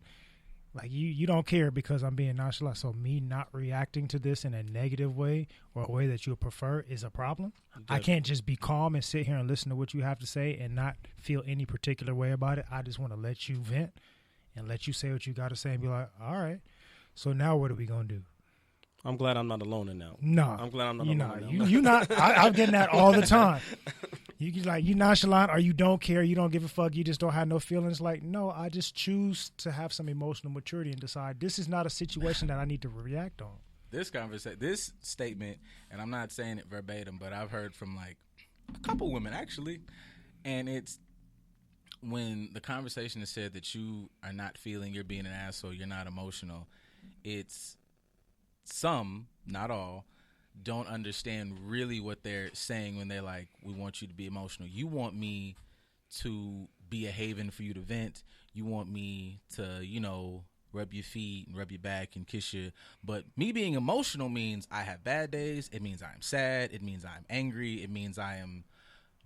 You don't care because I'm being nonchalant. So me not reacting to this in a negative way or a way that you would prefer is a problem. I can't just be calm and sit here and listen to what you have to say and not feel any particular way about it. I just want to let you vent and let you say what you got to say and be like, all right, so now what are we going to do? I'm glad I'm not alone in that. No. I'm glad I'm not alone in that. You not. I'm getting that all the time. You nonchalant, or you don't care, you don't give a fuck, you just don't have no feelings. No, I just choose to have some emotional maturity and decide this is not a situation that I need to react on. This statement, and I'm not saying it verbatim, but I've heard from a couple women actually, and it's when the conversation is said that you are not feeling, you're being an asshole, you're not emotional. It's some, not all, don't understand really what they're saying when they're like, we want you to be emotional. You want me to be a haven for you to vent. You want me to, rub your feet and rub your back and kiss you. But me being emotional means I have bad days. It means I'm sad. It means I'm angry. It means I am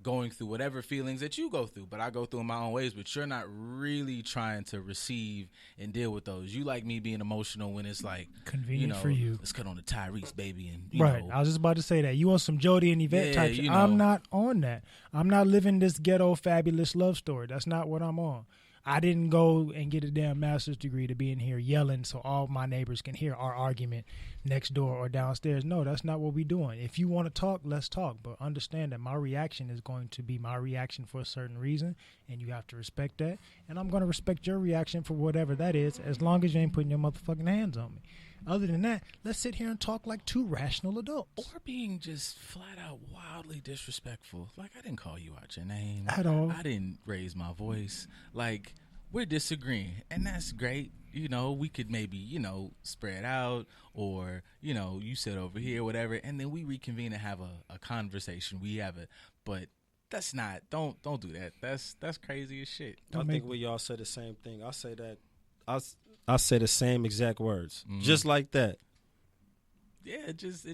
going through whatever feelings that you go through, but I go through in my own ways. But you're not really trying to receive and deal with those. You like me being emotional when it's convenient for you. Let's cut on the Tyrese, baby, and right. I was just about to say that you want some Jody and Yvette type shit. I'm not on that. I'm not living this ghetto fabulous love story. That's not what I'm on. I didn't go and get a damn master's degree to be in here yelling so all my neighbors can hear our argument next door or downstairs. No, that's not what we're doing. If you want to talk, let's talk. But understand that my reaction is going to be my reaction for a certain reason, and you have to respect that. And I'm going to respect your reaction for whatever that is, as long as you ain't putting your motherfucking hands on me. Other than that, let's sit here and talk like two rational adults. Or being just flat out wildly disrespectful. Like, I didn't call you out your name. At all. I didn't raise my voice. Like, we're disagreeing. And that's great. You know, we could maybe, you know, spread out or, you know, you sit over here, whatever. And then we reconvene and have a conversation. We have it. But that's not, don't do that. That's crazy as shit. I think we all say the same thing. I say that. I say the same exact words, just like that. Yeah, it just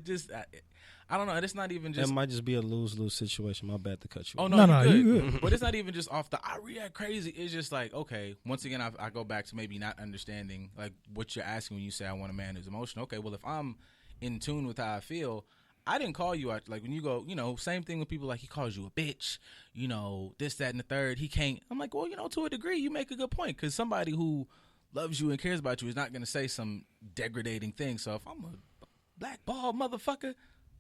I don't know. It's not even just. It might just be a lose-lose situation. My bad to cut you. Oh off. no, you good. But it's not even just off the. I react crazy. It's just like, okay. Once again, I go back to maybe not understanding like what you're asking when you say I want a man who's emotional. Okay, well if I'm in tune with how I feel, I didn't call you out. Like when you go, you know, same thing with people like he calls you a bitch. You know, this, that, and the third. He can't. I'm like, well, you know, to a degree, you make a good point because somebody who loves you and cares about you is not going to say some degrading thing. So if I'm a black bald motherfucker,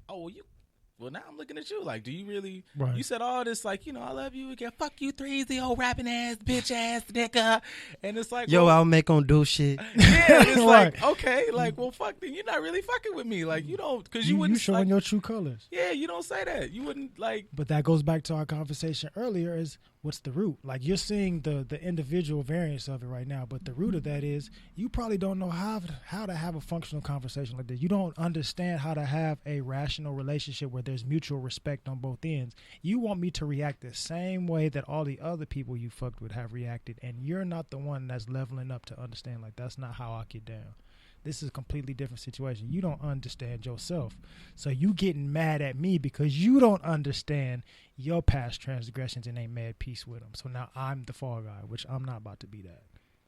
well, now I'm looking at you like, do you really, right. You said all this like, you know, I love you again, fuck you, Threezy, old rapping ass, bitch ass nigga. And it's like, yo, well, I'll make on do shit. Yeah, it's Right. like, okay, like, well, fuck, then you're not really fucking with me. Like, you don't, because you You wouldn't. showing like, your true colors. Yeah, you don't say that. You wouldn't like. But that goes back to our conversation earlier is what's the root? Like you're seeing the individual variance of it right now, but the root of that is you probably don't know how to have a functional conversation like this. You don't understand how to have a rational relationship where there's mutual respect on both ends. You want me to react the same way that all the other people you fucked with have reacted, and you're not the one that's leveling up to understand like that's not how I get down. This is a completely different situation. You don't understand yourself. So you getting mad at me because you don't understand your past transgressions and ain't mad peace with them. So now I'm the fall guy, which I'm not about to be that.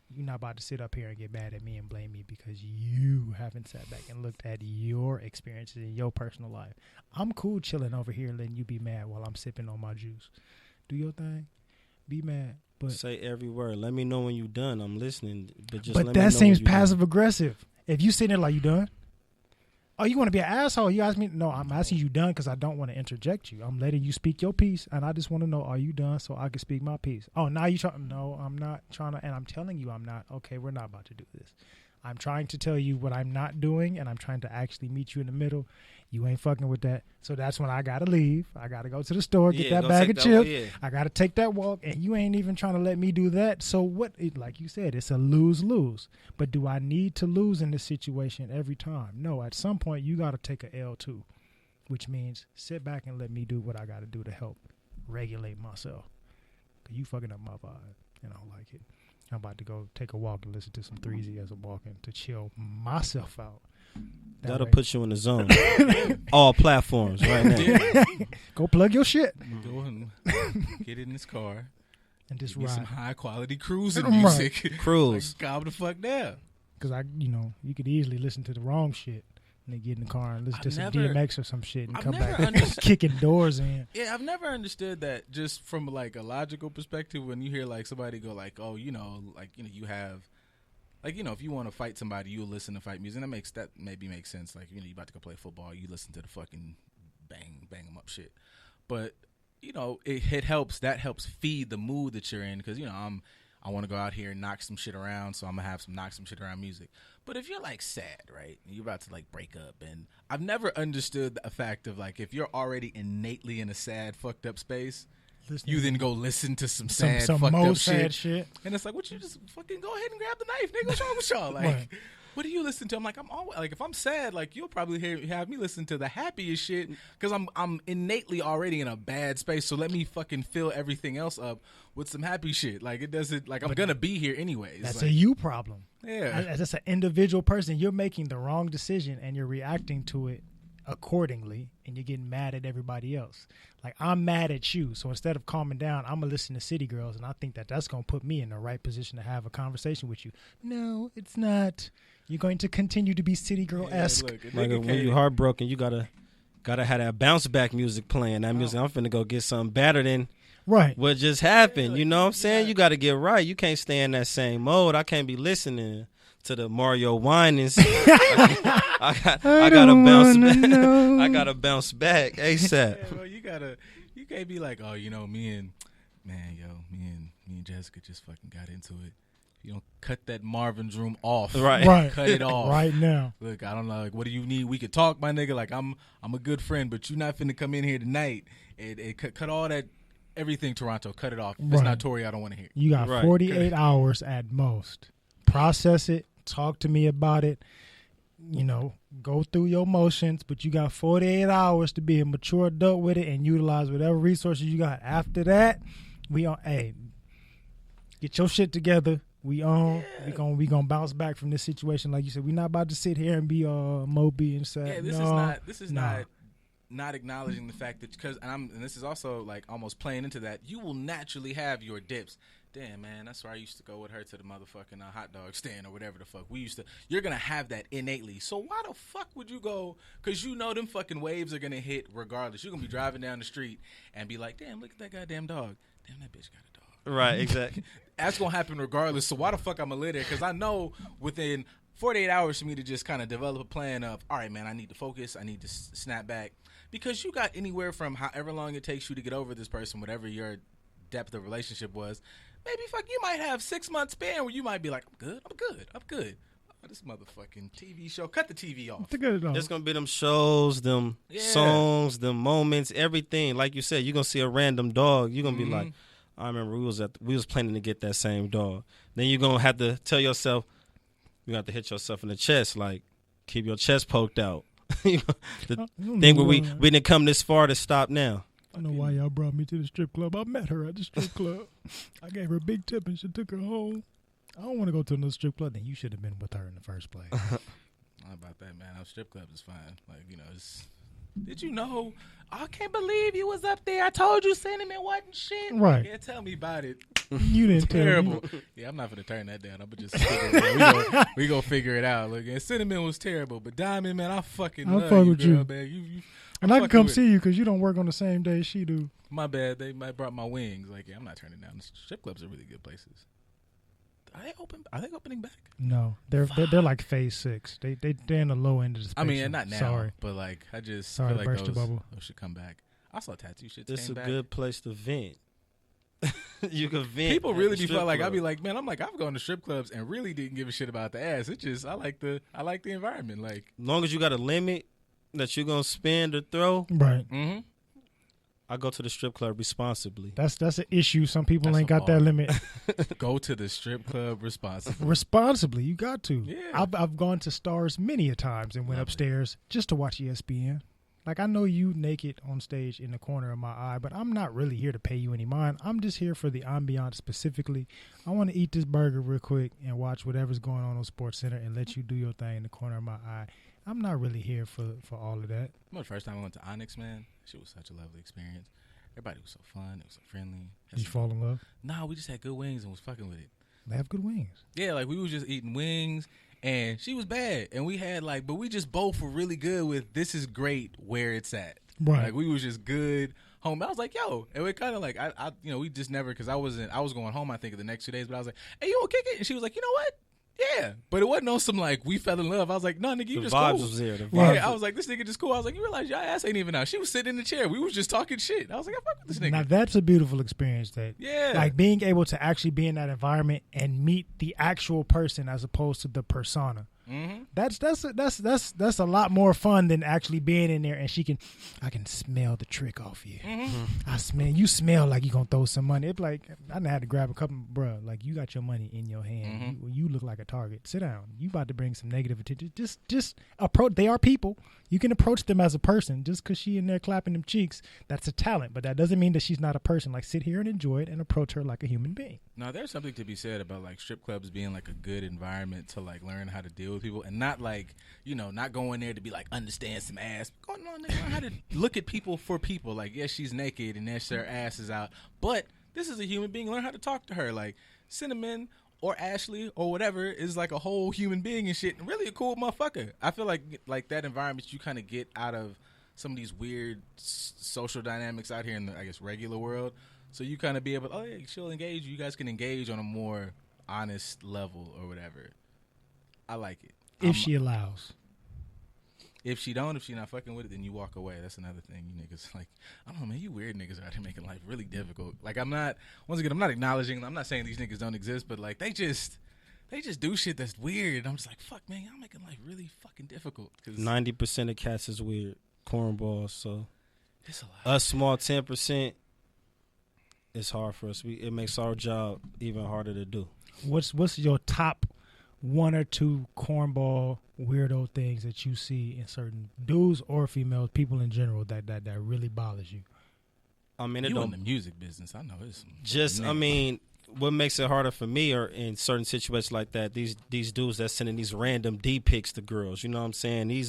You're not about to sit up here and get mad at me and blame me because you haven't sat back and looked at your experiences in your personal life. I'm cool chilling over here letting you be mad while I'm sipping on my juice. Do your thing. Be mad. But say every word. Let me know when you're done. I'm listening. But that let me know seems when you're passive done. aggressive. If you sitting there like, you done? Oh, you want to be an asshole? You ask me? No, I'm asking you done because I don't want to interject you. I'm letting you speak your piece, and I just want to know, are you done so I can speak my piece? Oh, now you trying? No, I'm not trying to, and I'm telling you I'm not. Okay, we're not about to do this. I'm trying to tell you what I'm not doing, and I'm trying to actually meet you in the middle. You ain't fucking with that. So that's when I got to leave. I got to go to the store, get that bag of chips. I got to take that walk, and you ain't even trying to let me do that. So what, like you said, it's a lose-lose. But do I need to lose in this situation every time? No, at some point, you got to take a L too, which means sit back and let me do what I got to do to help regulate myself. Because you fucking up my vibe, and I don't like it. I'm about to go take a walk and listen to some Threezy as I'm walking to chill myself out. That'll put you in the zone. All platforms right now. Go plug your shit. Go and get in this car and just get ride some high quality cruising music. Right. Cruise. Like, calm the fuck down. Because you could easily listen to the wrong shit and then get in the car and listen to some DMX or some shit and come back kicking doors in. Yeah, I've never understood that just from like a logical perspective when you hear like somebody go like, oh, you have. Like, if you want to fight somebody, you'll listen to fight music. And that maybe makes sense. Like, you about to go play football, you listen to the fucking bang them up shit. But, it helps. That helps feed the mood that you're in. Because, I want to go out here and knock some shit around, so I'm going to have some knock some shit around music. But if you're, like, sad, right, and you're about to, like, break up, and I've never understood the fact of, like, if you're already innately in a sad, fucked up space, you then go listen to some sad, fucked up shit. And it's like, what, you just fucking go ahead and grab the knife, nigga. What's wrong with y'all? Like, right. What do you listen to? I'm like, I'm always like, if I'm sad, like, you'll probably have me listen to the happiest shit because I'm innately already in a bad space. So let me fucking fill everything else up with some happy shit. Like, it doesn't, like, I'm gonna be here anyways. That's like, a you problem. Yeah, as just an individual person, you're making the wrong decision and you're reacting to it accordingly, and you're getting mad at everybody else. Like, I'm mad at you, so instead of calming down, I'm gonna listen to City Girls, and I think that's gonna put me in the right position to have a conversation with you. No, it's not. You're going to continue to be City Girl-esque. Like when you're heartbroken, you gotta have that bounce back music playing. That music, I'm finna go get something better than Right. what just happened. You know what I'm saying? You got to get right. You can't stay in that same mode. I can't be listening to the Mario whinings. I gotta bounce back. I gotta bounce back ASAP. Yeah, bro, you can't be like, oh, me and Jessica just fucking got into it. You don't cut that Marvin's room off. Right. Cut it off. Right now. Look, I don't know. Like, what do you need? We could talk, my nigga. Like, I'm a good friend, but you're not finna come in here tonight and cut all that, everything, Toronto. Cut it off. If it's not Tory, I don't want to hear it. You got 48 hours at most. Process it. Talk to me about it. Go through your motions, but you got 48 hours to be a mature adult with it and utilize whatever resources you got. After that, get your shit together. We on. Yeah. We gonna bounce back from this situation, like you said. We're not about to sit here and be Moby and say, this is not acknowledging the fact that and this is also like almost playing into that. You will naturally have your dips. Damn, man, that's where I used to go with her to the motherfucking hot dog stand or whatever the fuck we used to. You're gonna have that innately. So why the fuck would you go? Because them fucking waves are gonna hit regardless. You're gonna be driving down the street and be like, damn, look at that goddamn dog. Damn, that bitch got a dog. Right, exactly. That's gonna happen regardless. So why the fuck I'm gonna live there? Because I know within 48 hours for me to just kind of develop a plan of, all right, man, I need to focus. I need to snap back. Because you got anywhere from however long it takes you to get over this person, whatever your depth of relationship was. Maybe you might have 6 months span where you might be like, I'm good. Oh, this motherfucking TV show. Cut the TV off. There's going to be them shows, them songs, them moments, everything. Like you said, you're going to see a random dog. You're going to be like, I remember we was planning to get that same dog. Then you're going to have to tell yourself, you have to hit yourself in the chest, like keep your chest poked out. The thing where we didn't come this far to stop now. I know why y'all brought me to the strip club. I met her at the strip club. I gave her a big tip and she took her home. I don't want to go to another strip club. Then you should have been with her in the first place. Not about that, man. Our strip club is fine. Like, did you know? I can't believe you was up there. I told you Cinnamon wasn't shit. Right. Yeah, tell me about it. You didn't tell terrible. me. Yeah, I'm not going to turn that down. I'm going to just figure it out. We gonna figure it out. Look, and Cinnamon was terrible. But Diamond, man, I fucking love you, girl, man. You and I can come see you because you don't work on the same day she do. My bad. They might brought my wings. Like, yeah, I'm not turning down. The strip clubs are really good places. Are they opening back? No, they're like phase 6. They're in the low end of the spectrum. I mean, not now. Sorry, but like I just feel like those should come back. I saw tattoo shit. This is a good place to vent. You can vent. People really be felt like I'd be like, man, I've gone to strip clubs and really didn't give a shit about the ass. It's just I like the environment. Like, as long as you got a limit that you're gonna spend or throw, right? Mm-hmm. I go to the strip club responsibly. That's an issue. Some people ain't got that limit. Go to the strip club responsibly. Responsibly, you got to. Yeah. I've gone to Stars many a times and went upstairs just to watch ESPN. Like, I know you naked on stage in the corner of my eye, but I'm not really here to pay you any mind. I'm just here for the ambiance specifically. I want to eat this burger real quick and watch whatever's going on Sports Center and let you do your thing in the corner of my eye. I'm not really here for all of that. The first time I went to Onyx, man, shit was such a lovely experience. Everybody was so fun. It was so friendly. Did you fall in love? No, we just had good wings and was fucking with it. They have good wings. Yeah, like we was just eating wings. And she was bad, and we had but we just both were really good with this is great where it's at. Right. Like we was just good home. I was like, yo, and we kind of like I we just never because I was going home I think the next 2 days, but I was like, hey, you want to kick it? And she was like, you know what? Yeah, but it wasn't on some we fell in love. I was like, no, nigga, you just cool. The vibes was there. The vibes. Yeah, I was like, this nigga just cool. I was like, you realize your ass ain't even out. She was sitting in the chair. We was just talking shit. I was like, I fuck with this nigga. Now that's a beautiful experience. Like being able to actually be in that environment and meet the actual person as opposed to the persona. Mm-hmm. That's a lot more fun than actually being in there and I can smell the trick off you. Mm-hmm. You smell like you gonna throw some money. It's like I done had to grab a couple, bruh. Like you got your money in your hand. Mm-hmm. You look like a target. Sit down. You about to bring some negative attention. Just approach. They are people. You can approach them as a person. Just because she in there clapping them cheeks, that's a talent. But that doesn't mean that she's not a person. Like sit here and enjoy it and approach her like a human being. Now there's something to be said about strip clubs being a good environment to learn how to deal with people and not not going there to be understand some ass. Going on there, learn how to look at people for people. Yes, she's naked and yes, her ass is out, but this is a human being. Learn how to talk to her. Cinnamon or Ashley or whatever is a whole human being and shit. And really a cool motherfucker. I feel like that environment you kind of get out of some of these weird social dynamics out here in the regular world. So you kind of be able, oh yeah, she'll engage. You guys can engage on a more honest level or whatever. I like it. If she allows. If she don't, if she not fucking with it, then you walk away. That's another thing. You niggas, like, I don't know, man, you weird niggas out here making life really difficult. Like, I'm not acknowledging, I'm not saying these niggas don't exist, but like, they just do shit that's weird. And I'm just like, fuck, man, y'all making life really fucking difficult. 90% of cats is weird. Cornballs, so. It's a lot. Us small 10%, it's hard for us. It makes our job even harder to do. What's your top 1 or 2 cornball weirdo things that you see in certain dudes or females, people in general, that really bothers you? I mean, you in the music business, I know it's just. I mean, what makes it harder for me are in certain situations like that. These dudes that's sending these random D pics to girls. You know what I'm saying?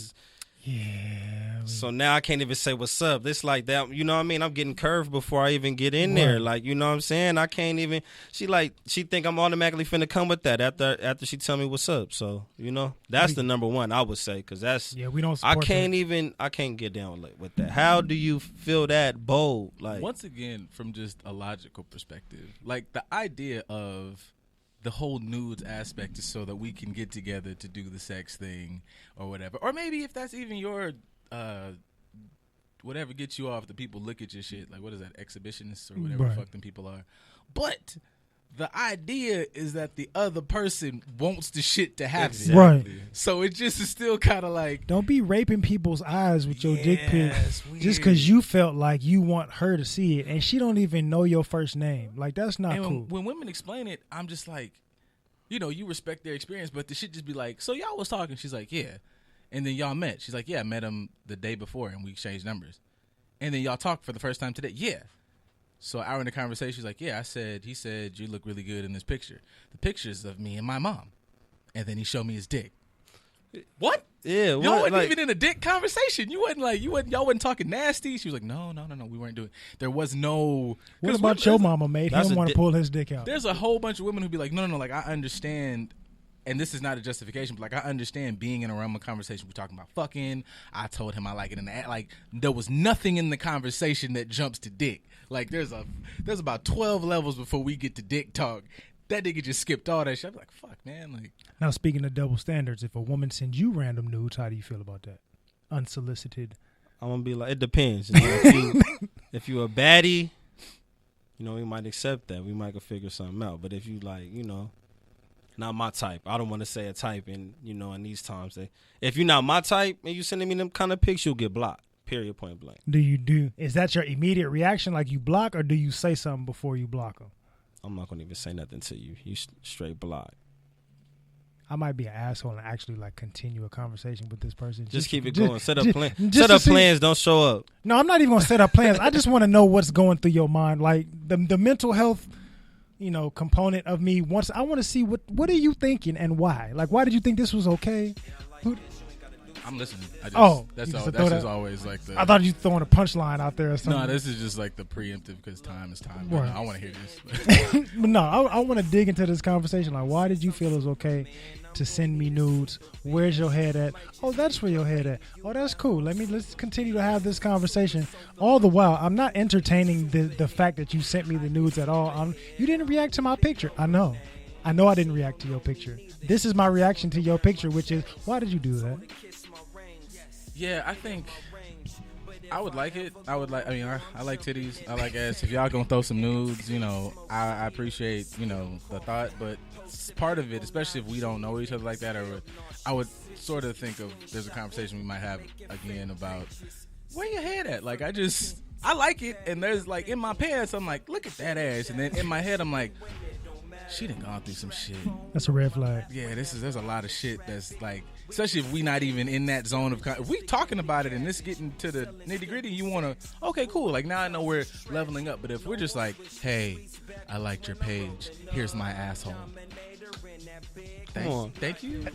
Yeah. So now I can't even say what's up. This like that, you know what I mean? I'm getting curved before I even get in there. Like, you know what I'm saying? I can't even. She think I'm automatically finna come with that after she tell me what's up. So, you know, that's the number one I would say, because that's we don't. I can't get down with that. How do you feel that bold? Like, once again, from just a logical perspective, like the idea of the whole nudes aspect is so that we can get together to do the sex thing or whatever. Or maybe if that's even your whatever gets you off, the people look at your shit. Like, what is that, exhibitionists or whatever the fuck them people are. But the idea is that the other person wants the shit to happen. Exactly. Right. So it just is still kind of like, don't be raping people's eyes with your dick pic weird. just because you felt like you want her to see it and she don't even know your first name. Like, that's not and cool. When women explain it, I'm just like, you know, you respect their experience, but the shit just be like, so y'all was talking? She's like, yeah. And then y'all met. She's like, yeah, I met him the day before and we exchanged numbers. And then y'all talked for the first time today. Yeah. So an hour in the conversation, she's like, yeah, he said, you look really good in this picture. The picture's of me and my mom. And then he showed me his dick. What? Yeah. Y'all wasn't even in a dick conversation. Y'all wasn't talking nasty. She was like, no, we weren't doing. There was no. What about your mama made him want to pull his dick out? There's a whole bunch of women who be like, no, like, I understand. And this is not a justification, but like, I understand being in a realm of conversation. We're talking about fucking. I told him I like it in the act. Like, there was nothing in the conversation that jumps to dick. Like, there's about 12 levels before we get to dick talk. That nigga just skipped all that shit. I'm like, fuck, man. Like, now, speaking of double standards, if a woman sends you random nudes, how do you feel about that? Unsolicited. I'm gonna be like, it depends. You know, if you a baddie, you know, we might accept that. We might could figure something out. But if you like, you know, not my type. I don't want to say a type, and you know, in these times, if you're not my type and you sending me them kind of pics, you'll get blocked. Period. Point blank. Is that your immediate reaction, like you block, or do you say something before you block them? I'm not gonna even say nothing to you. You straight block. I might be an asshole and actually like continue a conversation with this person. Just keep it going. Set up plans. Don't show up. No, I'm not even gonna set up plans. I just want to know what's going through your mind, like the mental health, you know, component of me. Once I want to see what are you thinking and why? Like, why did you think this was okay? I'm listening. That's just always like the. I thought you throwing a punchline out there or something. No, this is just like the preemptive because time is time. Right. I want to hear this. But no, I want to dig into this conversation. Like, why did you feel it was okay to send me nudes? Where's your head at? Oh, that's where your head at. Oh, that's cool. Let's continue to have this conversation. All the while, I'm not entertaining the fact that you sent me the nudes at all. You didn't react to my picture. I know I didn't react to your picture. This is my reaction to your picture, which is, why did you do that? Yeah, I think I would like it. I like titties. I like ass. If y'all gonna throw some nudes, you know, I appreciate, you know, the thought. But part of it, especially if we don't know each other like that, or I would sort of think of there's a conversation we might have again about where your head at. Like, I like it, and there's like in my pants, I'm like, look at that ass, and then in my head, I'm like, she done gone through some shit. That's a red flag. Yeah, there's a lot of shit that's like, especially if we not even in that zone of, if we talking about it and this getting to the nitty gritty, you want to, okay, cool. Like, now I know we're leveling up. But if we're just like, hey, I liked your page. Here's my asshole. Thank you.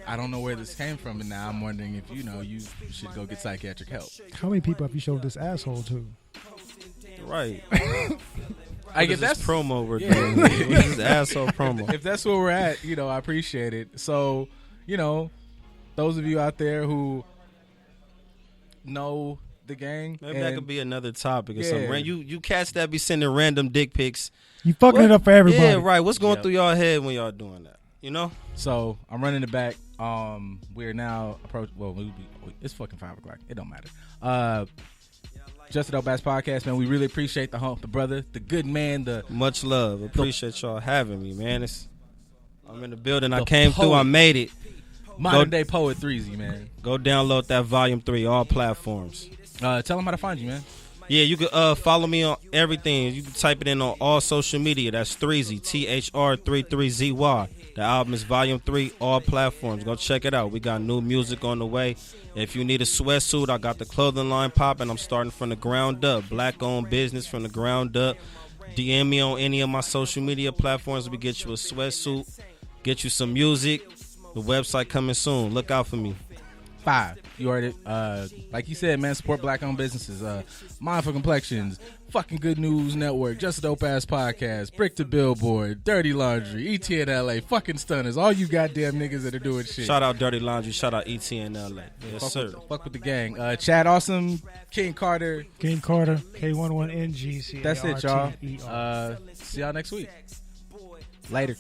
I don't know where this came from, and now I'm wondering if, you know, you should go get psychiatric help. How many people have you showed this asshole to? Right. I get that's promo we're doing. This is asshole promo. If that's where we're at, you know, I appreciate it. So, you know, those of you out there who know the gang. Maybe that could be another topic or something. You cats that be sending random dick pics. You fucking it up for everybody. Yeah, right. What's going through y'all head when y'all doing that? You know? So I'm running it back. We're now it's fucking 5 o'clock. It don't matter. Just a Dope Ass Podcast, man. We really appreciate the brother, the good man, much love. Appreciate y'all having me, man. I'm in the building. I came through. I made it. Modern day poet 3Z, man. Go download that Volume 3, all platforms. Tell them how to find you, man. Yeah, you can follow me on everything. You can type it in on all social media. That's 3Z, THR33ZY. The album is Volume 3, all platforms. Go check it out. We got new music on the way. If you need a sweatsuit, I got the clothing line popping. I'm starting from the ground up. Black-owned business from the ground up. DM me on any of my social media platforms. We get you a sweatsuit, get you some music. The website coming soon. Look out for me. 5. You heard it. Like you said, man, support black-owned businesses. Mindful Complexions, fucking Good News Network, Just a Dope Ass Podcast, Brick to Billboard, Dirty Laundry, ETNLA, fucking Stunners, all you goddamn niggas that are doing shit. Shout out Dirty Laundry, shout out ETNLA. Yes, sir. Fuck with the gang. Chad Awesome, King Carter, K11NG. That's it, y'all. See y'all next week. Later.